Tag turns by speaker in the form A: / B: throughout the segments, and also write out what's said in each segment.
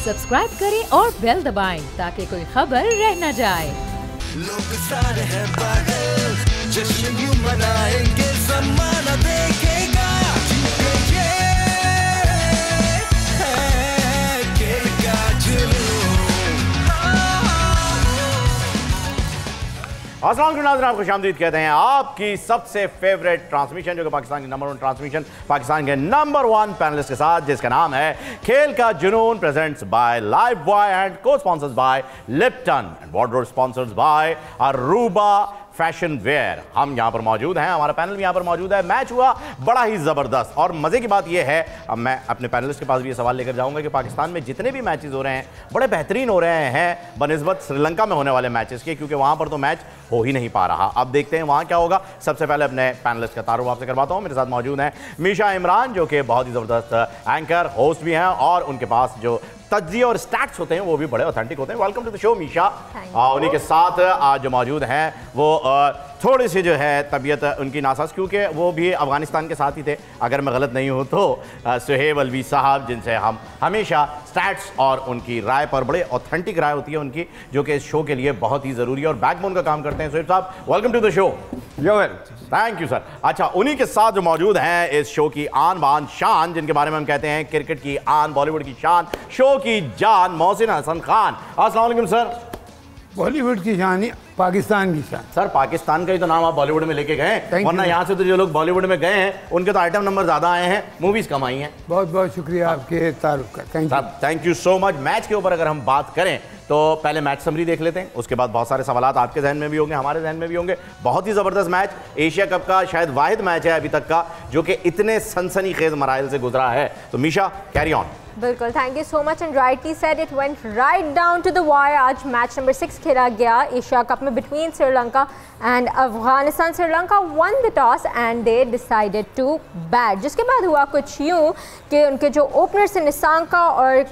A: Subscribe करें और bell दबाएं ताकि कोई खबर रह न जाए।
B: लोग सारे हैं पागल, जश्न यूं मनाएंगे, ज़माना देखेगा, ये है खेल का जुनून।
C: अस्सलाम वालेकुम नाज़रीन, आपको खुशामदीद कहते हैं आपकी सबसे फेवरेट ट्रांसमिशन, जो कि पाकिस्तान की नंबर 1 ट्रांसमिशन, पाकिस्तान के नंबर 1 पैनलिस्ट के साथ, जिसका नाम है खेल का जुनून, presents by Lifebuoy and co sponsors by Lipton and wardrobe sponsors by Aruba fashion wear. हम यहाँ पर मौजूद हैं, हमारा पैनल भी यहाँ पर मौजूद है। मैच हुआ बड़ा ही ज़बरदस्त और मज़े की बात यह है, अब मैं अपने पैनलिस्ट के पास भी ये सवाल लेकर जाऊँगा कि पाकिस्तान में जितने भी मैचेस हो रहे हैं बड़े बेहतरीन हो रहे हैं बनिस्बत श्रीलंका में होने वाले मैचेस के, क्योंकि वहाँ पर तो मैच हो ही नहीं पा रहा। अब देखते हैं वहाँ क्या होगा। सबसे पहले अपने पैनलिस्ट का तारुफ आपसे करवाता हूँ। मेरे साथ मौजूद हैं मीशा इमरान, जो कि बहुत ही ज़बरदस्त एंकर होस्ट भी हैं और उनके पास जो तज्जिए और स्टैट्स होते हैं वो भी बड़े ऑथेंटिक होते हैं। Welcome to the show Misha. उन्हीं के साथ आज जो मौजूद हैं वो थोड़ी सी जो है तबीयत उनकी नासाज, क्योंकि वो भी अफगानिस्तान के साथ ही थे अगर मैं गलत नहीं हूँ तो, सुहेब अलवी साहब, जिनसे हम हमेशा स्टैट्स और उनकी राय पर, बड़े ऑथेंटिक राय होती है उनकी, जो कि इस शो के लिए बहुत ही ज़रूरी है और बैकबोन का काम करते हैं। Suhaib sahab, welcome to the show. Thank you sir. अच्छा, उन्हीं के साथ जो मौजूद हैं इस शो की आन बान शान, जिनके बारे में हम कहते हैं क्रिकेट की आन, बॉलीवुड की शान, शो की जान, मोहसिन हसन खान। अस्सलाम वालेकुम सर।
D: बॉलीवुड की शान ही पाकिस्तान की शान।
C: सर, पाकिस्तान का ही तो नाम आप बॉलीवुड में लेके गए, वरना यहाँ से तो जो लोग बॉलीवुड में गए हैं उनके तो आइटम नंबर ज़्यादा आए हैं, मूवीज़ कम आई हैं।
D: बहुत बहुत शुक्रिया आपके तारुफ का,
C: thank you so much. Match के ऊपर अगर हम बात करें तो पहले मैच समरी देख लेते हैं, उसके बाद बहुत सारे सवालात आपके जहन में भी होंगे, हमारे जहन में भी होंगे। बहुत ही ज़बरदस्त मैच, एशिया कप का शायद वाहिद मैच है अभी तक का जो कि इतने सनसनीखेज मराइल से गुजरा है। तो मीशा, कैरी ऑन।
E: बिल्कुल, thank you so much and rightly said, it went right down to the wire. आज मैच नंबर 6 खेला गया एशिया कप में between Sri Lanka and Afghanistan. Sri Lanka won the toss and they decided to bat, जिसके बाद हुआ कुछ यूँ कि उनके जो ओपनर्स हैं निसांका और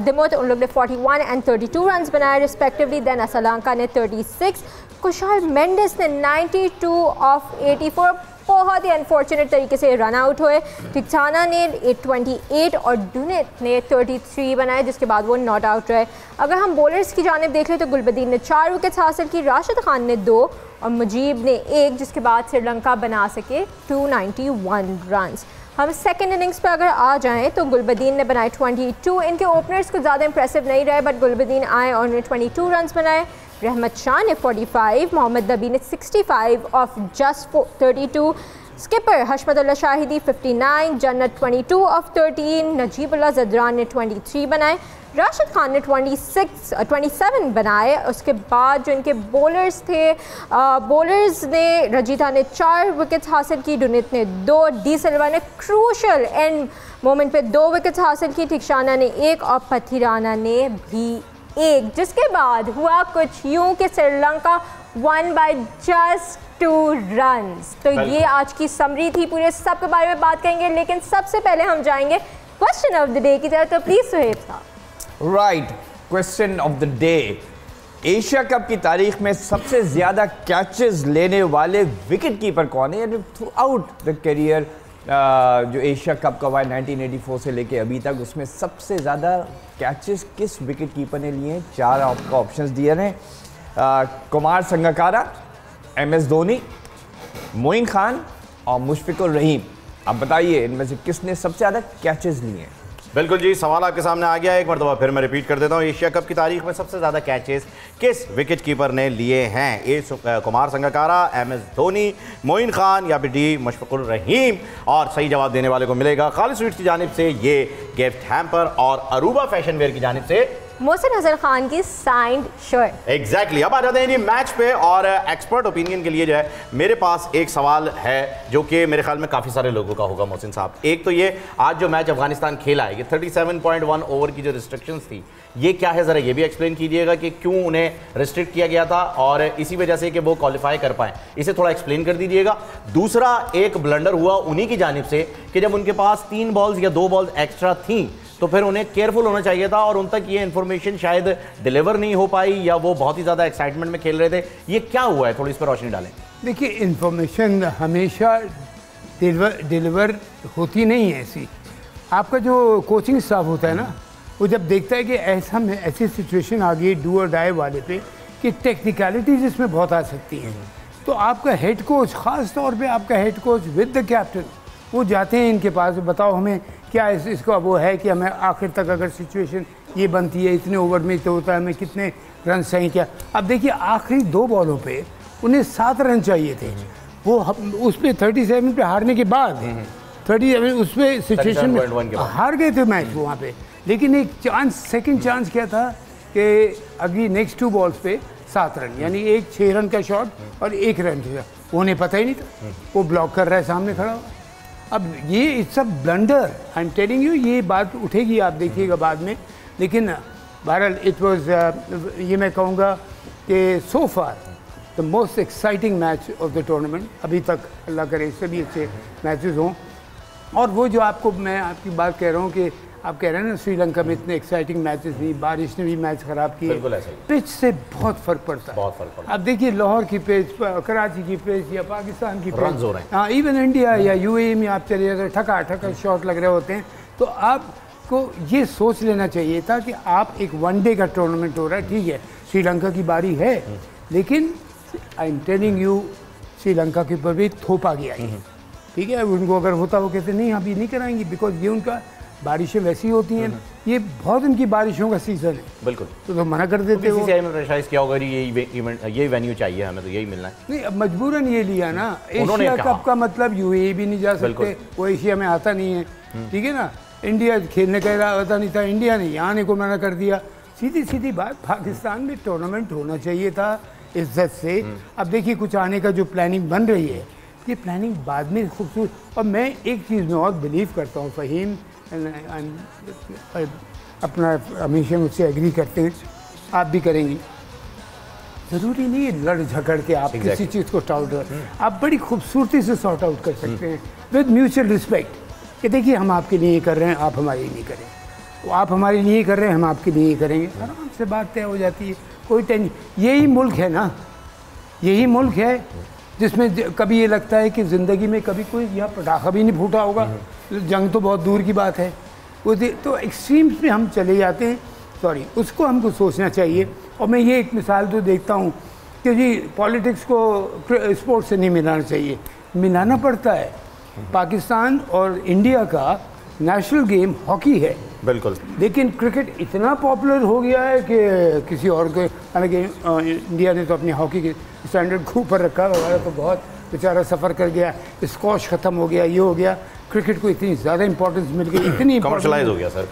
E: दिमोत, उन लोग ने 41 एंड 32 रन बनाए रिस्पेक्टिवली। देन असलंका ने 36, कुशाल मेंडिस ने 92 ऑफ 84 बहुत ही अनफॉर्चुनेट तरीके से रन आउट हुए। टिक्साना ने 28 और डुनेट ने 33 बनाए, जिसके बाद वो नॉट आउट रहे। अगर हम बॉलर्स की जानिब देख लें तो गुलबदीन ने 4 विकेट्स हासिल की, राशिद खान ने 2 और मुजीब ने 1, जिसके बाद श्रीलंका बना सके 291 रन। हम सेकेंड इनिंग्स पर अगर आ जाएं तो गुलबदीन ने बनाए 22। इनके ओपनर्स कुछ ज़्यादा इंप्रेसिव नहीं रहे, बट गुलबदीन आए और उन्होंने 22 रन बनाए। रहमत शाह ने 45, मोहम्मद नबी ने 65 of just 32। Skipper Hashmatullah Shahidi 59, जन्नत 22 ऑफ 13, नजीबुल्लाह जदरान ने 23 बनाए, राशिद खान ने 27 बनाए। उसके बाद जो इनके बॉलर्स थे, बॉलर्स ने रजीता ने 4 विकेट्स हासिल की, डुनित ने 2, डी सिल्वा ने क्रूशल एंड मोमेंट पे 2 विकेट्स हासिल की, टिक्साना ने 1 और पथिराना ने भी 1। जिसके बाद हुआ कुछ यूँ कि Sri Lanka one by just 2 runs. तो ये आज की समरी थी, पूरे सब के बारे में बात करेंगे, लेकिन सबसे पहले हम जाएंगे क्वेश्चन ऑफ द डे की तरफ। तो प्लीज सुहेब साहब।
F: Right, question of the day. Asia cup की तारीख में सबसे ज़्यादा कैचेस लेने वाले विकेट कीपर कौन है, यानी थ्रू आउट द करियर जो एशिया कप का हुआ 1984 से लेके अभी तक, उसमें सबसे ज़्यादा कैचेस किस विकेट कीपर ने लिए हैं? 4 आपको ऑप्शंस दिए हैं, कुमार संगकारा, MS धोनी, मोइन खान और मुशफिकुर रहीम। अब बताइए इनमें से किसने सबसे ज़्यादा कैचेस लिए हैं?
C: बिल्कुल जी, सवाल आपके सामने आ गया। एक मरतबा फिर मैं रिपीट कर देता हूँ, एशिया कप की तारीख में सबसे ज़्यादा कैचेस किस विकेट कीपर ने लिए हैं? ए कुमार संगकारा, MS धोनी, मोइन खान या फिर डी मुशफिकुर रहीम। और सही जवाब देने वाले को मिलेगा खालिद स्वीट्स की जानिब से ये गिफ्ट हैम्पर और अरूबा फैशन वेयर की जानिब से
E: मोहसिन हसन खान की साइंड शर्ट।
C: एग्जैक्टली। अब आ जाते हैं जी मैच पे, और एक्सपर्ट ओपिनियन के लिए जो है मेरे पास एक सवाल है जो कि मेरे ख्याल में काफ़ी सारे लोगों का होगा मोहसिन साहब। एक तो ये, आज जो मैच अफगानिस्तान खेला है, ये 37.1 ओवर की जो रिस्ट्रिक्शंस थी, ये क्या है, ज़रा ये भी एक्सप्लेन कीजिएगा कि क्यों उन्हें रिस्ट्रिक्ट किया गया था और इसी वजह से कि वो क्वालिफाई कर पाएँ, इसे थोड़ा एक्सप्लेन कर दीजिएगा। दूसरा, एक ब्लंडर हुआ उन्हीं की जानिब से कि जब उनके पास 3 बॉल्स या 2 बॉल्स एक्स्ट्रा थी तो फिर उन्हें केयरफुल होना चाहिए था और उन तक ये इन्फॉर्मेशन शायद डिलीवर नहीं हो पाई, या वो बहुत ही ज़्यादा एक्साइटमेंट में खेल रहे थे। ये क्या हुआ है, थोड़ी इस पर रोशनी डालें।
D: देखिए, इन्फॉर्मेशन हमेशा डिलीवर होती नहीं है ऐसी। आपका जो कोचिंग स्टाफ होता है ना, वो जब देखता है कि ऐसा में ऐसी सिचुएशन आ गई डू और डाई वाले पे कि टेक्निकलिटीज़ इसमें बहुत आ सकती हैं, तो आपका हेड कोच, ख़ास तौर पे आपका head coach with the captain, वो जाते हैं इनके पास, बताओ हमें क्या इसका वो है कि हमें आखिर तक अगर सिचुएशन ये बनती है, इतने ओवर में तो होता है, हमें कितने रन चाहिए क्या। अब देखिए आखिरी 2 बॉलों पे उन्हें 7 रन चाहिए थे, वो उस पर 37 पे हारने के बाद 37 उस पर सिचुएशन में हार गए थे मैच वहाँ पे, लेकिन एक चांस, सेकंड चांस क्या था कि अगली नेक्स्ट 2 बॉल्स पे 7 रन, यानी एक 6 रन का शॉट और 1 रन का, उन्हें पता ही नहीं था, वो ब्लॉक कर रहा है सामने खड़ा हुआ। अब ये it's a blunder, I am telling you, ये बात उठेगी आप देखिएगा बाद में, लेकिन बहरहाल इट वाज ये मैं कहूँगा कि so far the most exciting match of the tournament अभी तक, अल्लाह करे इससे भी अच्छे मैचेस हों। और वो जो आपको मैं आपकी बात कह रहा हूँ कि आप कह रहे हैं ना श्रीलंका में इतने एक्साइटिंग मैचेस नहीं, बारिश ने भी मैच ख़राब किए, पिच से बहुत फ़र्क पड़ता है, बहुत फ़र्क पड़ता है। अब देखिए लाहौर की पिच, कराची की पिच या पाकिस्तान की पिच, हाँ इवन इंडिया या यूएई में आप चले जाते ठका ठका शॉट लग रहे होते हैं, तो आपको ये सोच लेना चाहिए था कि आप एक वनडे का टूर्नामेंट हो रहा है, ठीक है श्रीलंका की बारी है, लेकिन I am telling you Sri Lanka के ऊपर भी थोपा गया है, ठीक है। उनको अगर होता वो कहते नहीं अभी नहीं कराएंगे, बिकॉज ये उनका बारिशें वैसी होती हैं, ये बहुत उनकी बारिशों का सीजन है, बिल्कुल, तो मना कर देते हो।
C: बीसीसीआई में प्रेशराइज किया होगा यही वेन्यू चाहिए हमें, तो यही मिलना है।
D: नहीं अब मजबूरन ये लिया ना, एशिया कप का मतलब यूएई भी नहीं जा सकते, वो एशिया में आता नहीं है, ठीक है ना। इंडिया खेलने का आता नहीं था, इंडिया ने यहाँ आने को मना कर दिया। सीधी सीधी बात, पाकिस्तान में टूर्नामेंट होना चाहिए था इज्जत से। अब देखिए कुछ आने का जो प्लानिंग बन रही है, ये प्लानिंग बाद में खूबसूरत, और मैं एक चीज़ में और बिलीव करता हूँ फ़हीम, अपना हमेशा मुझसे एग्री करते हैं, आप भी करेंगी, ज़रूरी नहीं है लड़ झगड़ के आप किसी चीज़ को सॉर्ट आउट, आप बड़ी खूबसूरती से सॉर्ट आउट कर सकते हैं विद म्यूचुअल रिस्पेक्ट, कि देखिए हम आपके लिए कर रहे हैं, आप हमारे लिए करें, वो आप हमारे लिए कर रहे हैं, हम आपके लिए करेंगे, आराम से बात तय हो जाती है, कोई टेंशन। यही मुल्क है ना, यही मुल्क है जिसमें कभी ये लगता है कि ज़िंदगी में कभी कोई यहाँ पटाखा भी नहीं फूटा होगा, जंग तो बहुत दूर की बात है, वो तो एक्सट्रीम्स में हम चले जाते हैं, सॉरी उसको हमको सोचना चाहिए। और मैं ये एक मिसाल तो देखता हूँ कि जी पॉलिटिक्स को स्पोर्ट्स से नहीं मिलाना चाहिए, मिलाना पड़ता है। पाकिस्तान और इंडिया का नेशनल गेम हॉकी है, बिल्कुल, लेकिन क्रिकेट इतना पॉपुलर हो गया है कि किसी और को, हालांकि इंडिया ने तो अपनी हॉकी के स्टैंडर्ड को ऊपर रखा हुआ, तो बहुत बेचारा सफ़र कर गया, स्कॉश ख़त्म हो गया, ये हो गया, क्रिकेट को इतनी ज़्यादा इंपॉर्टेंस मिल गई, इतनी
C: कमर्शलाइज हो गया सर,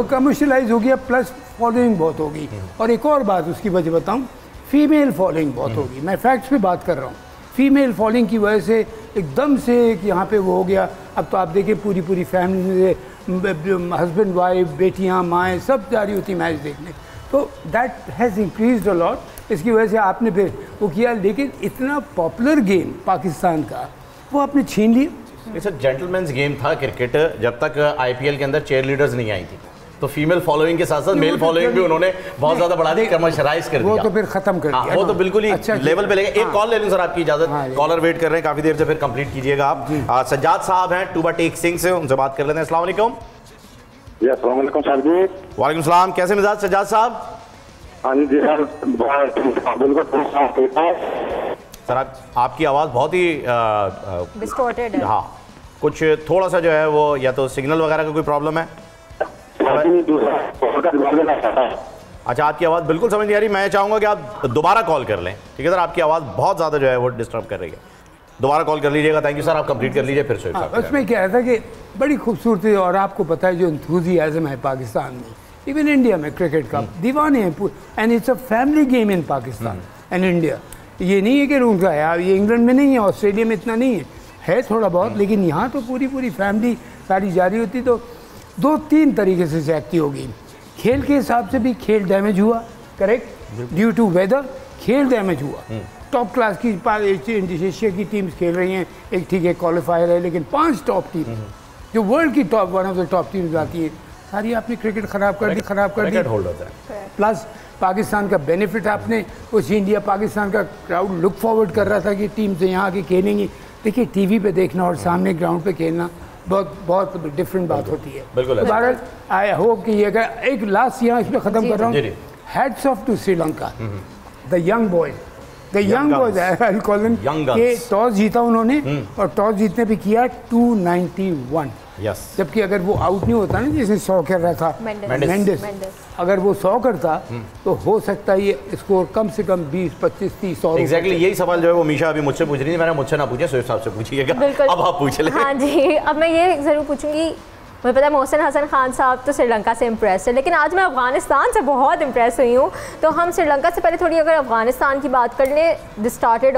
D: कमर्शलाइज हो गया, प्लस फॉलोइंग बहुत होगी। और एक और बात उसकी वजह बताऊँ, फीमेल फॉलोइंग बहुत होगी, मैं फैक्ट्स पे बात कर रहा हूँ। फीमेल फॉलोइंग की वजह से एकदम से यहाँ पे वो हो गया, अब तो आप देखिए पूरी पूरी फैमिली, हस्बैंड वाइफ, बेटियाँ, माएँ सब जा रही होती मैच देखने, तो that has increased a lot. इसकी वजह से आपने फिर वो किया, लेकिन इतना पॉपुलर गेम पाकिस्तान का वो आपने छीन लिया।
C: इट्स अ जेंटलमैन्स गेम था क्रिकेट, जब तक आईपीएल के अंदर चेयर लीडर्स नहीं आई थी, तो फीमेल फॉलोइंग के साथ साथ मेल फॉलोइंग भी उन्होंने बहुत ज्यादा बढ़ा दी, कमर्शलाइज कर दिया,
D: वो तो फिर खत्म कर दिया,
C: वो तो बिल्कुल ही लेवल पे लेके। एक कॉल ले लूं सर, आपकी इजाजत, कॉलर वेट कर रहे हैं काफी देर से, फिर कंप्लीट कीजिएगा आप। सज्जाद साहब हैं टूबा टेक सिंह से, उनसे बात कर लेते हैं। अस्सलाम वालेकुम।
G: जी अस्सलाम वालेकुम सर जी।
C: वालेकुम सलाम, कैसे मिजाज सज्जाद साहब?
G: हाँ जी सर,
C: सर आपकी आवाज़ बहुत ही
E: डिस्टॉर्टेड है,
C: हाँ कुछ थोड़ा सा जो है वो या तो सिग्नल वगैरह का कोई प्रॉब्लम है। अच्छा, आपकी आवाज़ बिल्कुल समझ नहीं आ रही, मैं चाहूँगा कि आप दोबारा कॉल कर लें, ठीक है सर, आपकी आवाज़ बहुत ज़्यादा जो है वो डिस्टर्ब कर रही है, दोबारा कॉल कर लीजिएगा। थैंक यू सर, आप कंप्लीट कर लीजिए फिर से।
D: उसमें क्या था कि बड़ी खूबसूरती, और आपको पता है जो एंथुसियाज्म है पाकिस्तान में, इवन इंडिया में क्रिकेट का दीवाने हैं, and it's a family game in Pakistan and India. ये नहीं है कि उनका है, ये इंग्लैंड में नहीं है, ऑस्ट्रेलिया में इतना नहीं है थोड़ा बहुत, लेकिन यहाँ तो पूरी पूरी फैमिली सारी जा रही होती। तो 2-3 तरीके से ज्यादती होगी, खेल के हिसाब से भी खेल डैमेज हुआ, करेक्ट, ड्यू टू वेदर खेल डैमेज हुआ। टॉप क्लास की एशिया की टीम्स खेल रही हैं, एक ठीक है क्वालिफायर है, लेकिन 5 टॉप टीम जो वर्ल्ड की top one of the top teams आती है, सारी आपने क्रिकेट खराब कर दी। प्लस पाकिस्तान का बेनिफिट आपने उस इंडिया पाकिस्तान का क्राउड लुक फॉरवर्ड कर रहा था कि टीम से यहाँ आके खेलेंगी। देखिए टीवी पे देखना और सामने ग्राउंड पे खेलना बहुत डिफरेंट बात होती है।
C: बिल्कुल।
D: भारत, आई होप कि ये अगर एक लास्ट यहाँ इसमें ख़त्म कर रहा हूँ, hats off to Sri Lanka, the young boys, I call them, कि टॉस जीता उन्होंने और टॉस जीतने पे किया 291।
C: यस।
D: जबकि अगर वो आउट नहीं होता ना, जैसे 100 कर रहा था मेंडिस, अगर वो 100 करता तो हो सकता है ये स्कोर कम से कम 20, 25, 30 और
C: एग्जैक्टली यही सवाल जो है वो मीशा अभी मुझसे पूछ रही थी, मैंने मुझसे ना पूछे, सोहेब साहब से पूछिएगा। अब आप पूछ ले।
E: हाँ जी, अब मैं ये ज़रूर पूछूंगी, मुझे पता है मोहसिन हसन खान साहब तो श्रीलंका से इम्प्रेस है, लेकिन आज मैं अफगानिस्तान से बहुत इम्प्रेस हुई हूँ। तो हम श्रीलंका से पहले थोड़ी अगर अफगानिस्तान की बात कर लें, दे स्टार्टेड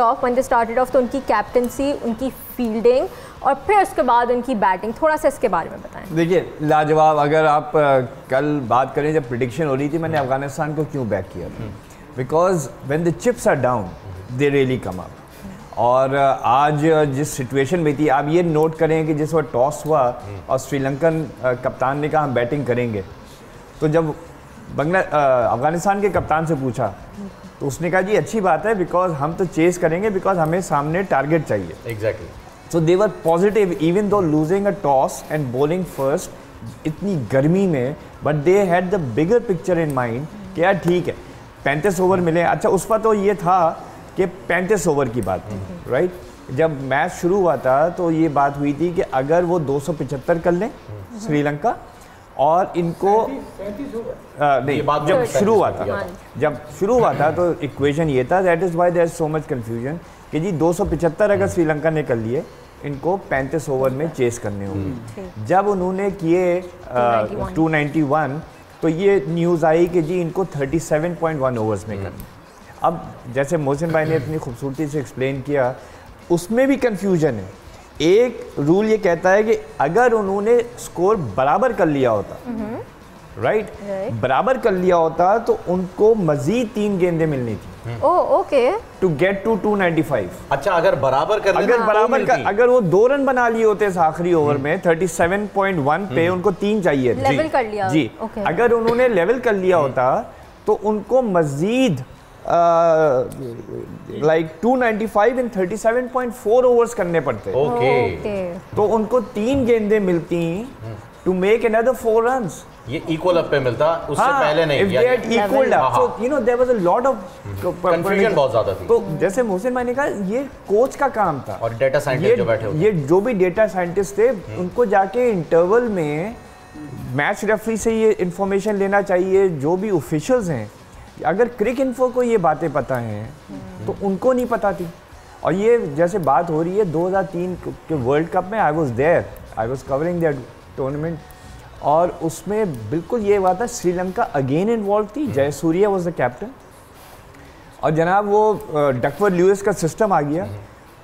E: ऑफ तो उनकी कैप्टनसी, उनकी फील्डिंग और फिर उसके बाद उनकी बैटिंग, थोड़ा सा इसके बारे में बताएं।
F: देखिए लाजवाब। अगर आप कल बात करें जब प्रिडिक्शन हो रही थी, मैंने अफगानिस्तान को क्यों बैक किया था, because when the chips are down they really come up. और आज जिस सिचुएशन में थी, आप ये नोट करें कि जिस वक्त टॉस हुआ और श्रीलंकन कप्तान ने कहा हम बैटिंग करेंगे, तो जब अफगानिस्तान के कप्तान से पूछा तो उसने कहा जी अच्छी बात है, बिकॉज हम तो चेस करेंगे, बिकॉज हमें सामने टारगेट चाहिए।
C: Exactly.
F: So they were positive even though losing a toss and bowling first इतनी गर्मी में, but they had the bigger picture in mind कि यार ठीक है 35 ओवर मिले। अच्छा उस पर तो ये था कि 35 ओवर की बात थी, राइट। जब मैच शुरू हुआ था तो ये बात हुई थी कि अगर वो 275 कर लें श्रीलंका और इनको नहीं, जब शुरू हुआ था तो इक्वेशन ये था, that is why there is so much confusion कि जी 275 अगर श्रीलंका ने कर लिए, इनको 35 ओवर में चेस करने होंगे। जब उन्होंने किए 291 तो ये न्यूज़ आई कि जी इनको 37.1 ओवर्स में करना। अब जैसे मोहसिन भाई ने इतनी खूबसूरती से एक्सप्लेन किया, उसमें भी कंफ्यूजन है। एक रूल ये कहता है कि अगर उन्होंने स्कोर बराबर कर लिया होता, राइट, बराबर कर लिया होता तो उनको मजीद 3 गेंदें मिलनी थी।
E: Okay,
F: to get to 295।
C: अच्छा, अगर बराबर कर
F: अगर वो 2 रन बना लिए होते इस आखिरी ओवर में 37.1 पे, उनको 3 चाहिए थे।
E: लेवल कर लिया
F: जी। अगर उन्होंने लेवल कर लिया होता तो उनको मजीद लाइक 295 इन 37.4 ओवर्स करने पड़ते। तो उनको 3 गेंदें मिलती टू मेक अनदर 4 रन्स।
C: ये इक्वल अप पे मिलता, उससे पहले नहीं।
F: If they had equaled up, so you know there was a lot of
C: confusion बहुत ज़्यादा थी।
F: तो जैसे मोहसिन भाई ने कहा, ये कोच का काम था
C: और डेटा साइंटिस्ट जो बैठे होते,
F: ये जो भी डेटा साइंटिस्ट थे, उनको जाके इंटरवल में मैच रेफरी से ये इंफॉर्मेशन लेना चाहिए। जो भी ऑफिशियल्स हैं, अगर क्रिक इन्फो को ये बातें पता हैं तो उनको नहीं पता थी। और ये जैसे बात हो रही है 2003 के वर्ल्ड कप में, I was there, I was covering that tournament, और उसमें बिल्कुल ये बात है, श्रीलंका अगेन इन्वॉल्व थी। जयसूर्या वाज द कैप्टन और जनाब वो डकवर्थ लुईस का सिस्टम आ गया।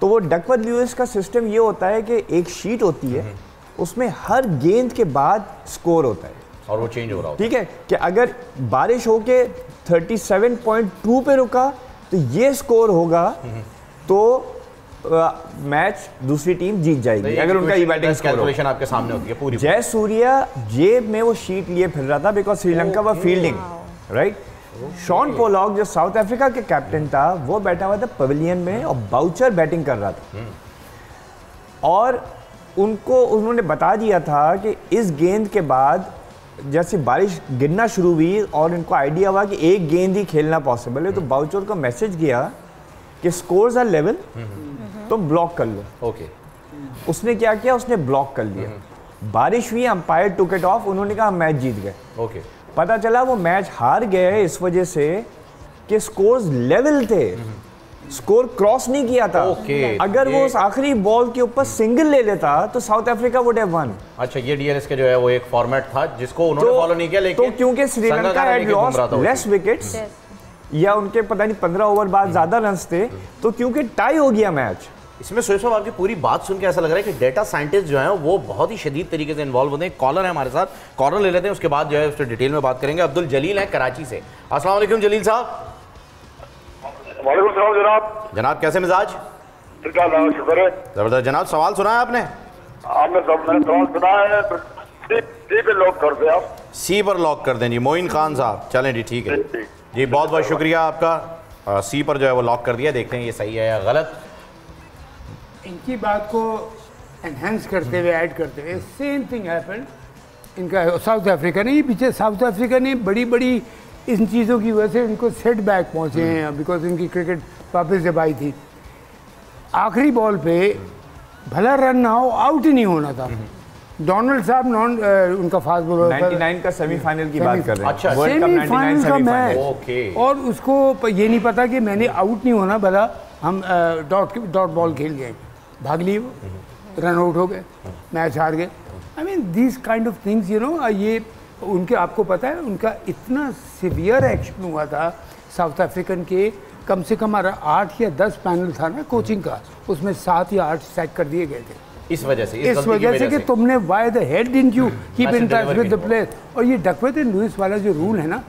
F: तो वो डकवर्थ लुईस का सिस्टम ये होता है कि एक शीट होती है, उसमें हर गेंद के बाद स्कोर होता है
C: और वो चेंज हो रहा होता है।
F: ठीक है कि अगर बारिश होके 37.2 पे रुका तो ये स्कोर होगा, तो मैच दूसरी टीम जीत जाएगी अगर उनका ये बैटिंग
C: कैलकुलेशन आपके सामने होती है पूरी।
F: जयसूर्या जेब में वो शीट लिए फिर रहा था, बिकॉज श्रीलंका वा फील्डिंग, राइट। शॉन पोलॉक जो साउथ अफ्रीका के कैप्टन था, वो बैठा हुआ था पवेलियन में और बाउचर बैटिंग कर रहा था। और उनको उन्होंने बता दिया था कि इस गेंद के बाद जैसे बारिश गिरना शुरू हुई और इनको आइडिया हुआ कि एक गेंद ही खेलना पॉसिबल है, तो बाउचर को मैसेज गया कि स्कोर्स आर लेवल, तो ब्लॉक कर लो।
C: ओके।
F: उसने क्या किया, उसने ब्लॉक कर लिया। बारिश हुई, अंपायर टुक इट ऑफ, उन्होंने कहा मैच जीत गए।
C: ओके।
F: पता चला वो मैच हार गए इस वजह से कि स्कोर्स लेवल थे, स्कोर क्रॉस नहीं किया था। अगर वो उस आखिरी बॉल के ऊपर सिंगल ले लेता तो south Africa would have one.
C: अच्छा, ये डीएलएस के जो है वो एक फॉर्मेट था जिसको उन्होंने फॉलो नहीं किया, लेकिन
F: तो क्योंकि Sri Lanka had lost less wickets या उनके पता नहीं 15 ओवर बाद ज्यादा रन्स थे, तो क्योंकि टाई हो गया मैच।
C: इसमें सोहेब साहब आपकी पूरी बात सुन के ऐसा लग रहा है कि डेटा साइंटिस्ट जो हैं वो बहुत ही शदीद तरीके से इन्वॉल्व होते हैं। कॉलर है हमारे साथ, कॉलर ले लेते हैं, उसके बाद जो है उससे डिटेल में बात करेंगे। अब्दुल जलील है कराची से। अस्सलाम वालेकुम जलील साहब।
G: वालेकुम सलाम जनाब।
C: जनाब कैसे मिजाज?
G: शुक्र है।
C: जबरदस्त जनाब। सवाल सुना है आपने?
G: मैंने सवाल सुना है, सी पे लॉक कर दे आप।
C: सी पर लॉक कर दें जी मोइन खान साहब। चलें जी, ठीक है जी, बहुत बहुत शुक्रिया आपका। सी पर जो है वो लॉक कर दिया, देखते हैं ये सही है या गलत।
D: इनकी बात को एनहेंस करते हुए, ऐड करते हुए, सेम थिंग हैपेंड इनका साउथ अफ्रीका ने। ये पीछे साउथ अफ्रीका ने बड़ी इन चीज़ों की वजह से इनको सेटबैक पहुँचे हैं, बिकॉज इनकी क्रिकेट वापस जब आई थी आखिरी बॉल पे भला रन ना हो, आउट ही नहीं होना था। डोनाल्ड साहब उनका फास्ट बॉलर
F: 99 का सेमीफाइनल की बात कर रहे हैं।
C: अच्छा,
D: सेमीफाइनल का मैच,
C: ओके।
D: और उसको ये नहीं पता कि मैंने आउट नहीं होना, भला हम डॉट बॉल खेल गए, भाग लिए, रन आउट हो गए, मैच हार गए। I mean this kind of things, you know, ये उनके, आपको पता है उनका इतना सिवियर एक्शन हुआ था साउथ अफ्रीकन के, कम से कम 8 या 10 पैनल था ना कोचिंग का, उसमें 7 या 8 सैक कर दिए गए थे
C: इस वजह से,
D: इस वजह से कि तुमने why the head didn't you keep in touch with the player. और ये डकवर्थ एंड लुइस वाला जो रूल है ना,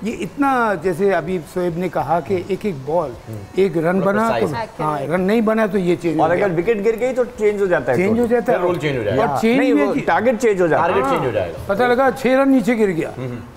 D: ये इतना, जैसे अभी शोएब ने कहा कि एक बॉल एक रन बना तो, हाँ, रन नहीं बना तो ये चेंज,
F: और अगर विकेट गिर गई तो चेंज हो जाता है,
D: चेंज हो जाता है,
C: रूल चेंज हो जाएगा,
D: और चेंज
F: टारगेट चेंज हो जाता है,
C: टारगेट चेंज हो जाएगा।
D: पता लगा 6 रन नीचे गिर गया,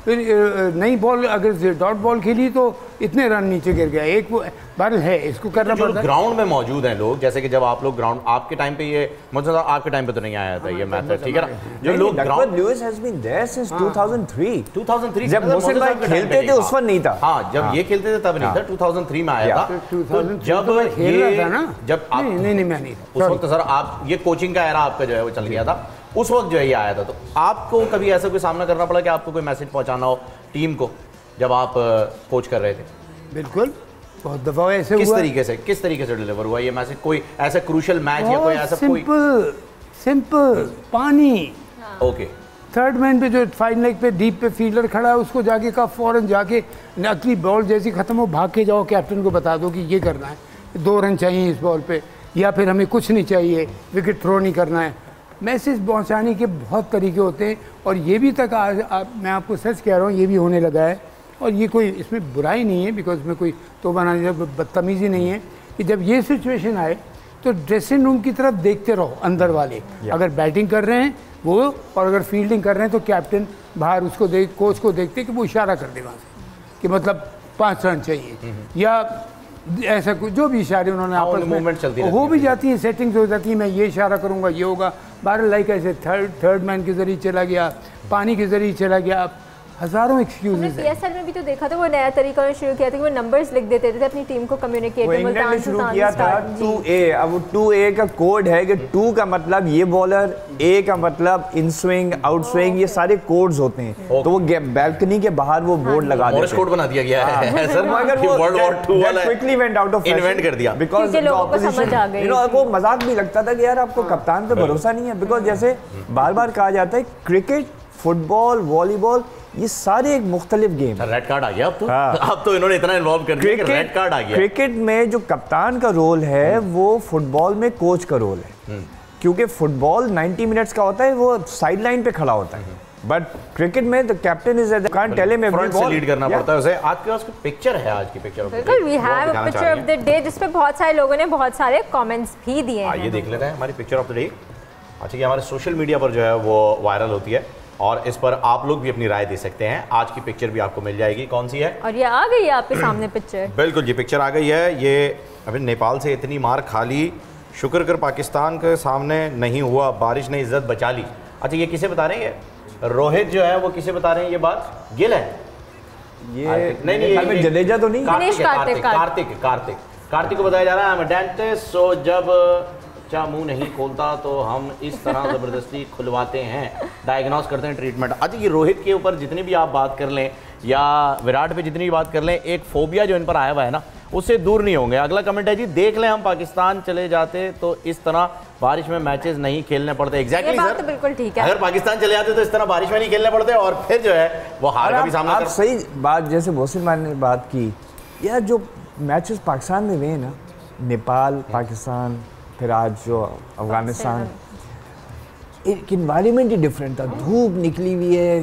D: फिर नई बॉल अगर डॉट बॉल खेली तो इतने रन नीचे गिर गया, एक बॉल है, इसको करना पड़ता है।
C: ग्राउंड में मौजूद हैं लोग, जैसे कि जब आप लोग ग्राउंड, आपके टाइम पे ये मतलब आपके टाइम पे तो नहीं आया था ये मैथड, ठीक है ना, जो लोग ground,
F: Lewis has been there since 2003 जब
C: मतलब
F: मोहसिन भाई खेलते थे उस वक्त नहीं था।
C: हाँ, जब ये खेलते थे तब नहीं था, 2003 में आया था। तो जब
D: खेल रहा था ना,
C: जब आप
D: नहीं मैं नहीं,
C: उस वक्त सर आप, ये कोचिंग का एरा आपका जो है वो चल गया था, उस वक्त जो है ये आया था। तो आपको कभी ऐसा कोई सामना करना पड़ा कि आपको कोई मैसेज पहुंचाना हो टीम को जब आप कोच कर रहे थे?
D: बिल्कुल, बहुत दफा ऐसे हुआ।
C: किस तरीके से डिलीवर हुआ ये मैसेज? कोई ऐसा क्रूशियल मैच या कोई ऐसा कोई
D: सिंपल पानी,
C: ओके,
D: थर्ड मैन पे जो फाइन लेग पे डीप पे फील्डर खड़ा है उसको जाके कहा फौरन जाके, अगली बॉल जैसी खत्म हो भाग के जाओ, कैप्टन को बता दो कि ये करना है, 2 रन चाहिए इस बॉल पे, या फिर हमें कुछ नहीं चाहिए, विकेट थ्रो नहीं करना है। मैसेज पहुंचाने के बहुत तरीके होते हैं, और ये भी तक आज मैं आपको सच कह रहा हूँ, ये भी होने लगा है, और ये कोई इसमें बुराई नहीं है, बिकॉज इसमें कोई तो बनाने बदतमीज़ी नहीं है, कि जब ये सिचुएशन आए तो ड्रेसिंग रूम की तरफ देखते रहो, अंदर वाले अगर बैटिंग कर रहे हैं वो, और अगर फील्डिंग कर रहे हैं तो कैप्टन बाहर उसको कोच को देखते कि वो इशारा कर दे वहाँ से कि मतलब 5 रन चाहिए, या ऐसा कुछ जो भी इशारे उन्होंने आपस में
C: मूवमेंट चलती
D: हो भी जाती हैं, सेटिंग्स हो जाती हैं, मैं ये इशारा करूँगा ये होगा, 12 लाइक ऐसे थर्ड मैन के जरिए चला गया, पानी के जरिए चला गया, हज़ारों एक्सक्यूजेस हैं।
E: पीएसएल में भी तो देखा था, वो नया तरीका उन्होंने शुरू किया था कि वो नंबर्स लिख देते थे अपनी टीम को कम्युनिकेट में,
F: इंग्लैंड ने शुरू किया था 2A। अब वो 2A का कोड है कि 2 का मतलब ये बॉलर, A का मतलब इन स्विंग, आउट स्विंग, ये सारे कोड्स होते हैं। तो वो बैल्कनी के बाहर वो बोर्ड लगा देते हैं,
C: कोड बना दिया गया है सर,
F: मगर वो
C: वर्ल्ड वॉर 2 वाला
F: quickly went out of
C: invent कर दिया,
F: बिकॉज़
E: लोगों को समझ आ गई।
F: वो मजाक भी लगता था कि यार आपको कप्तान पे भरोसा नहीं है, बिकॉज जैसे बार-बार कहा जाता है क्रिकेट, फुटबॉल, वॉलीबॉल, ये सारे एक मुख्तलिफ गेम।
C: रेड कार्ड आ गया अब तो, अब तो इन्होंने इतना इन्वॉल्व कर दिया कि रेड कार्ड आ गया।
F: क्रिकेट में जो कप्तान का रोल है वो फुटबॉल में कोच का रोल है, क्योंकि फुटबॉल 90 मिनट्स का होता है, वो साइड लाइन पे खड़ा होता है, बट क्रिकेट में the captain is at can't tell him
C: front से लीड करना पड़ता है उसे। आज के पास पिक्चर है, आज की पिक्चर
E: बिल्कुल, we have a picture of the day जिस पे बहुत सारे लोगों ने बहुत सारे कमेंट्स भी दिए हैं।
C: आइए देख लेते हैं हमारी पिक्चर ऑफ द डे। अच्छा, ये हमारे सोशल मीडिया पर जो है वो वायरल होती है, और इस पर आप लोग भी अपनी राय दे सकते हैं। आज की पिक्चर भी आपको मिल जाएगी, कौन सी है?
E: और ये आ गई है आपके सामने पिक्चर।
C: बिल्कुल, ये पिक्चर आ गई है। ये अभी नेपाल से इतनी मार खा ली, शुक्र कर पाकिस्तान के सामने नहीं हुआ, बारिश ने इज्जत बचा ली। अच्छा, ये किसे बता रहे हैं? ये रोहित जो है वो किसे बता रहे हैं ये बात? गिल है
F: ये
C: नहीं,
F: जडेजा तो नहीं,
C: कार्तिक को बताया जा रहा है। डेंटिस्ट, सो जब मुंह नहीं खोलता तो हम इस तरह ज़बरदस्ती खुलवाते हैं, डायग्नोस करते हैं, ट्रीटमेंट। अच्छा, ये रोहित के ऊपर जितनी भी आप बात कर लें या विराट पे जितनी भी बात कर लें, एक फोबिया जो इन पर आया हुआ है ना, उससे दूर नहीं होंगे। अगला कमेंट है जी, देख लें हम पाकिस्तान चले जाते तो इस तरह बारिश में मैचेस नहीं खेलने पड़ते। एग्जैक्टली सर,
E: तो बिल्कुल ठीक है।
C: अगर पाकिस्तान चले जाते तो इस तरह बारिश में नहीं खेलने पड़ते, और फिर जो है वो हार का भी सामना कर।
F: सही बात, जैसे मोहसिन भाई ने बात की यार, जो मैचेस पाकिस्तान में हुए ना, नेपाल, पाकिस्तान, फिर आज जो अफगानिस्तान, एक इन्वायरमेंट ही डिफरेंट था। धूप निकली हुई है,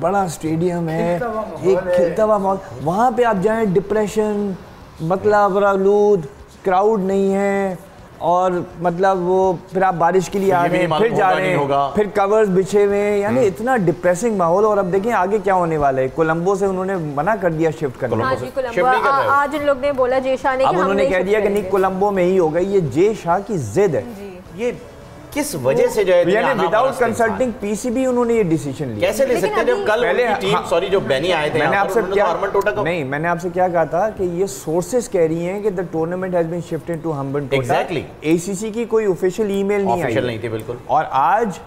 F: बड़ा स्टेडियम है, एक खिलता हुआ माहौल, वहाँ पे आप जाएं डिप्रेशन, मतलब आलूद, क्राउड नहीं है, और मतलब वो फिर आप बारिश के लिए आ रहे हैं, फिर जा रहे हैं, फिर कवर्स बिछे हुए हैं, यानी इतना डिप्रेसिंग माहौल। और अब देखें आगे क्या होने वाला है। कोलंबो से उन्होंने मना कर दिया शिफ्ट करने
E: को, आज उन लोग ने बोला जे शाह ने,
F: अब उन्होंने कह दिया कि नहीं कोलंबो में ही होगा। ये जे शाह की जिद है, ये
C: किस वजह से जो है
F: यानी विदाउट कंसल्टिंग पीसीबी उन्होंने ये डिसीजन लिया?
C: कैसे ले सकते हैं जब कल
F: पहले
C: टीम सॉरी जो बेनी आए थे,
F: मैंने आपसे क्या
C: हरमन टोटा को
F: नहीं, मैंने आपसे क्या कहा था कि ये सोर्सेस कह रही हैं कि the tournament has been shifted to Hambantota.
C: Exactly,
F: ACC की कोई ऑफिशियल ईमेल नहीं आई,
C: ऑफिशियल नहीं थी बिल्कुल।
F: और आज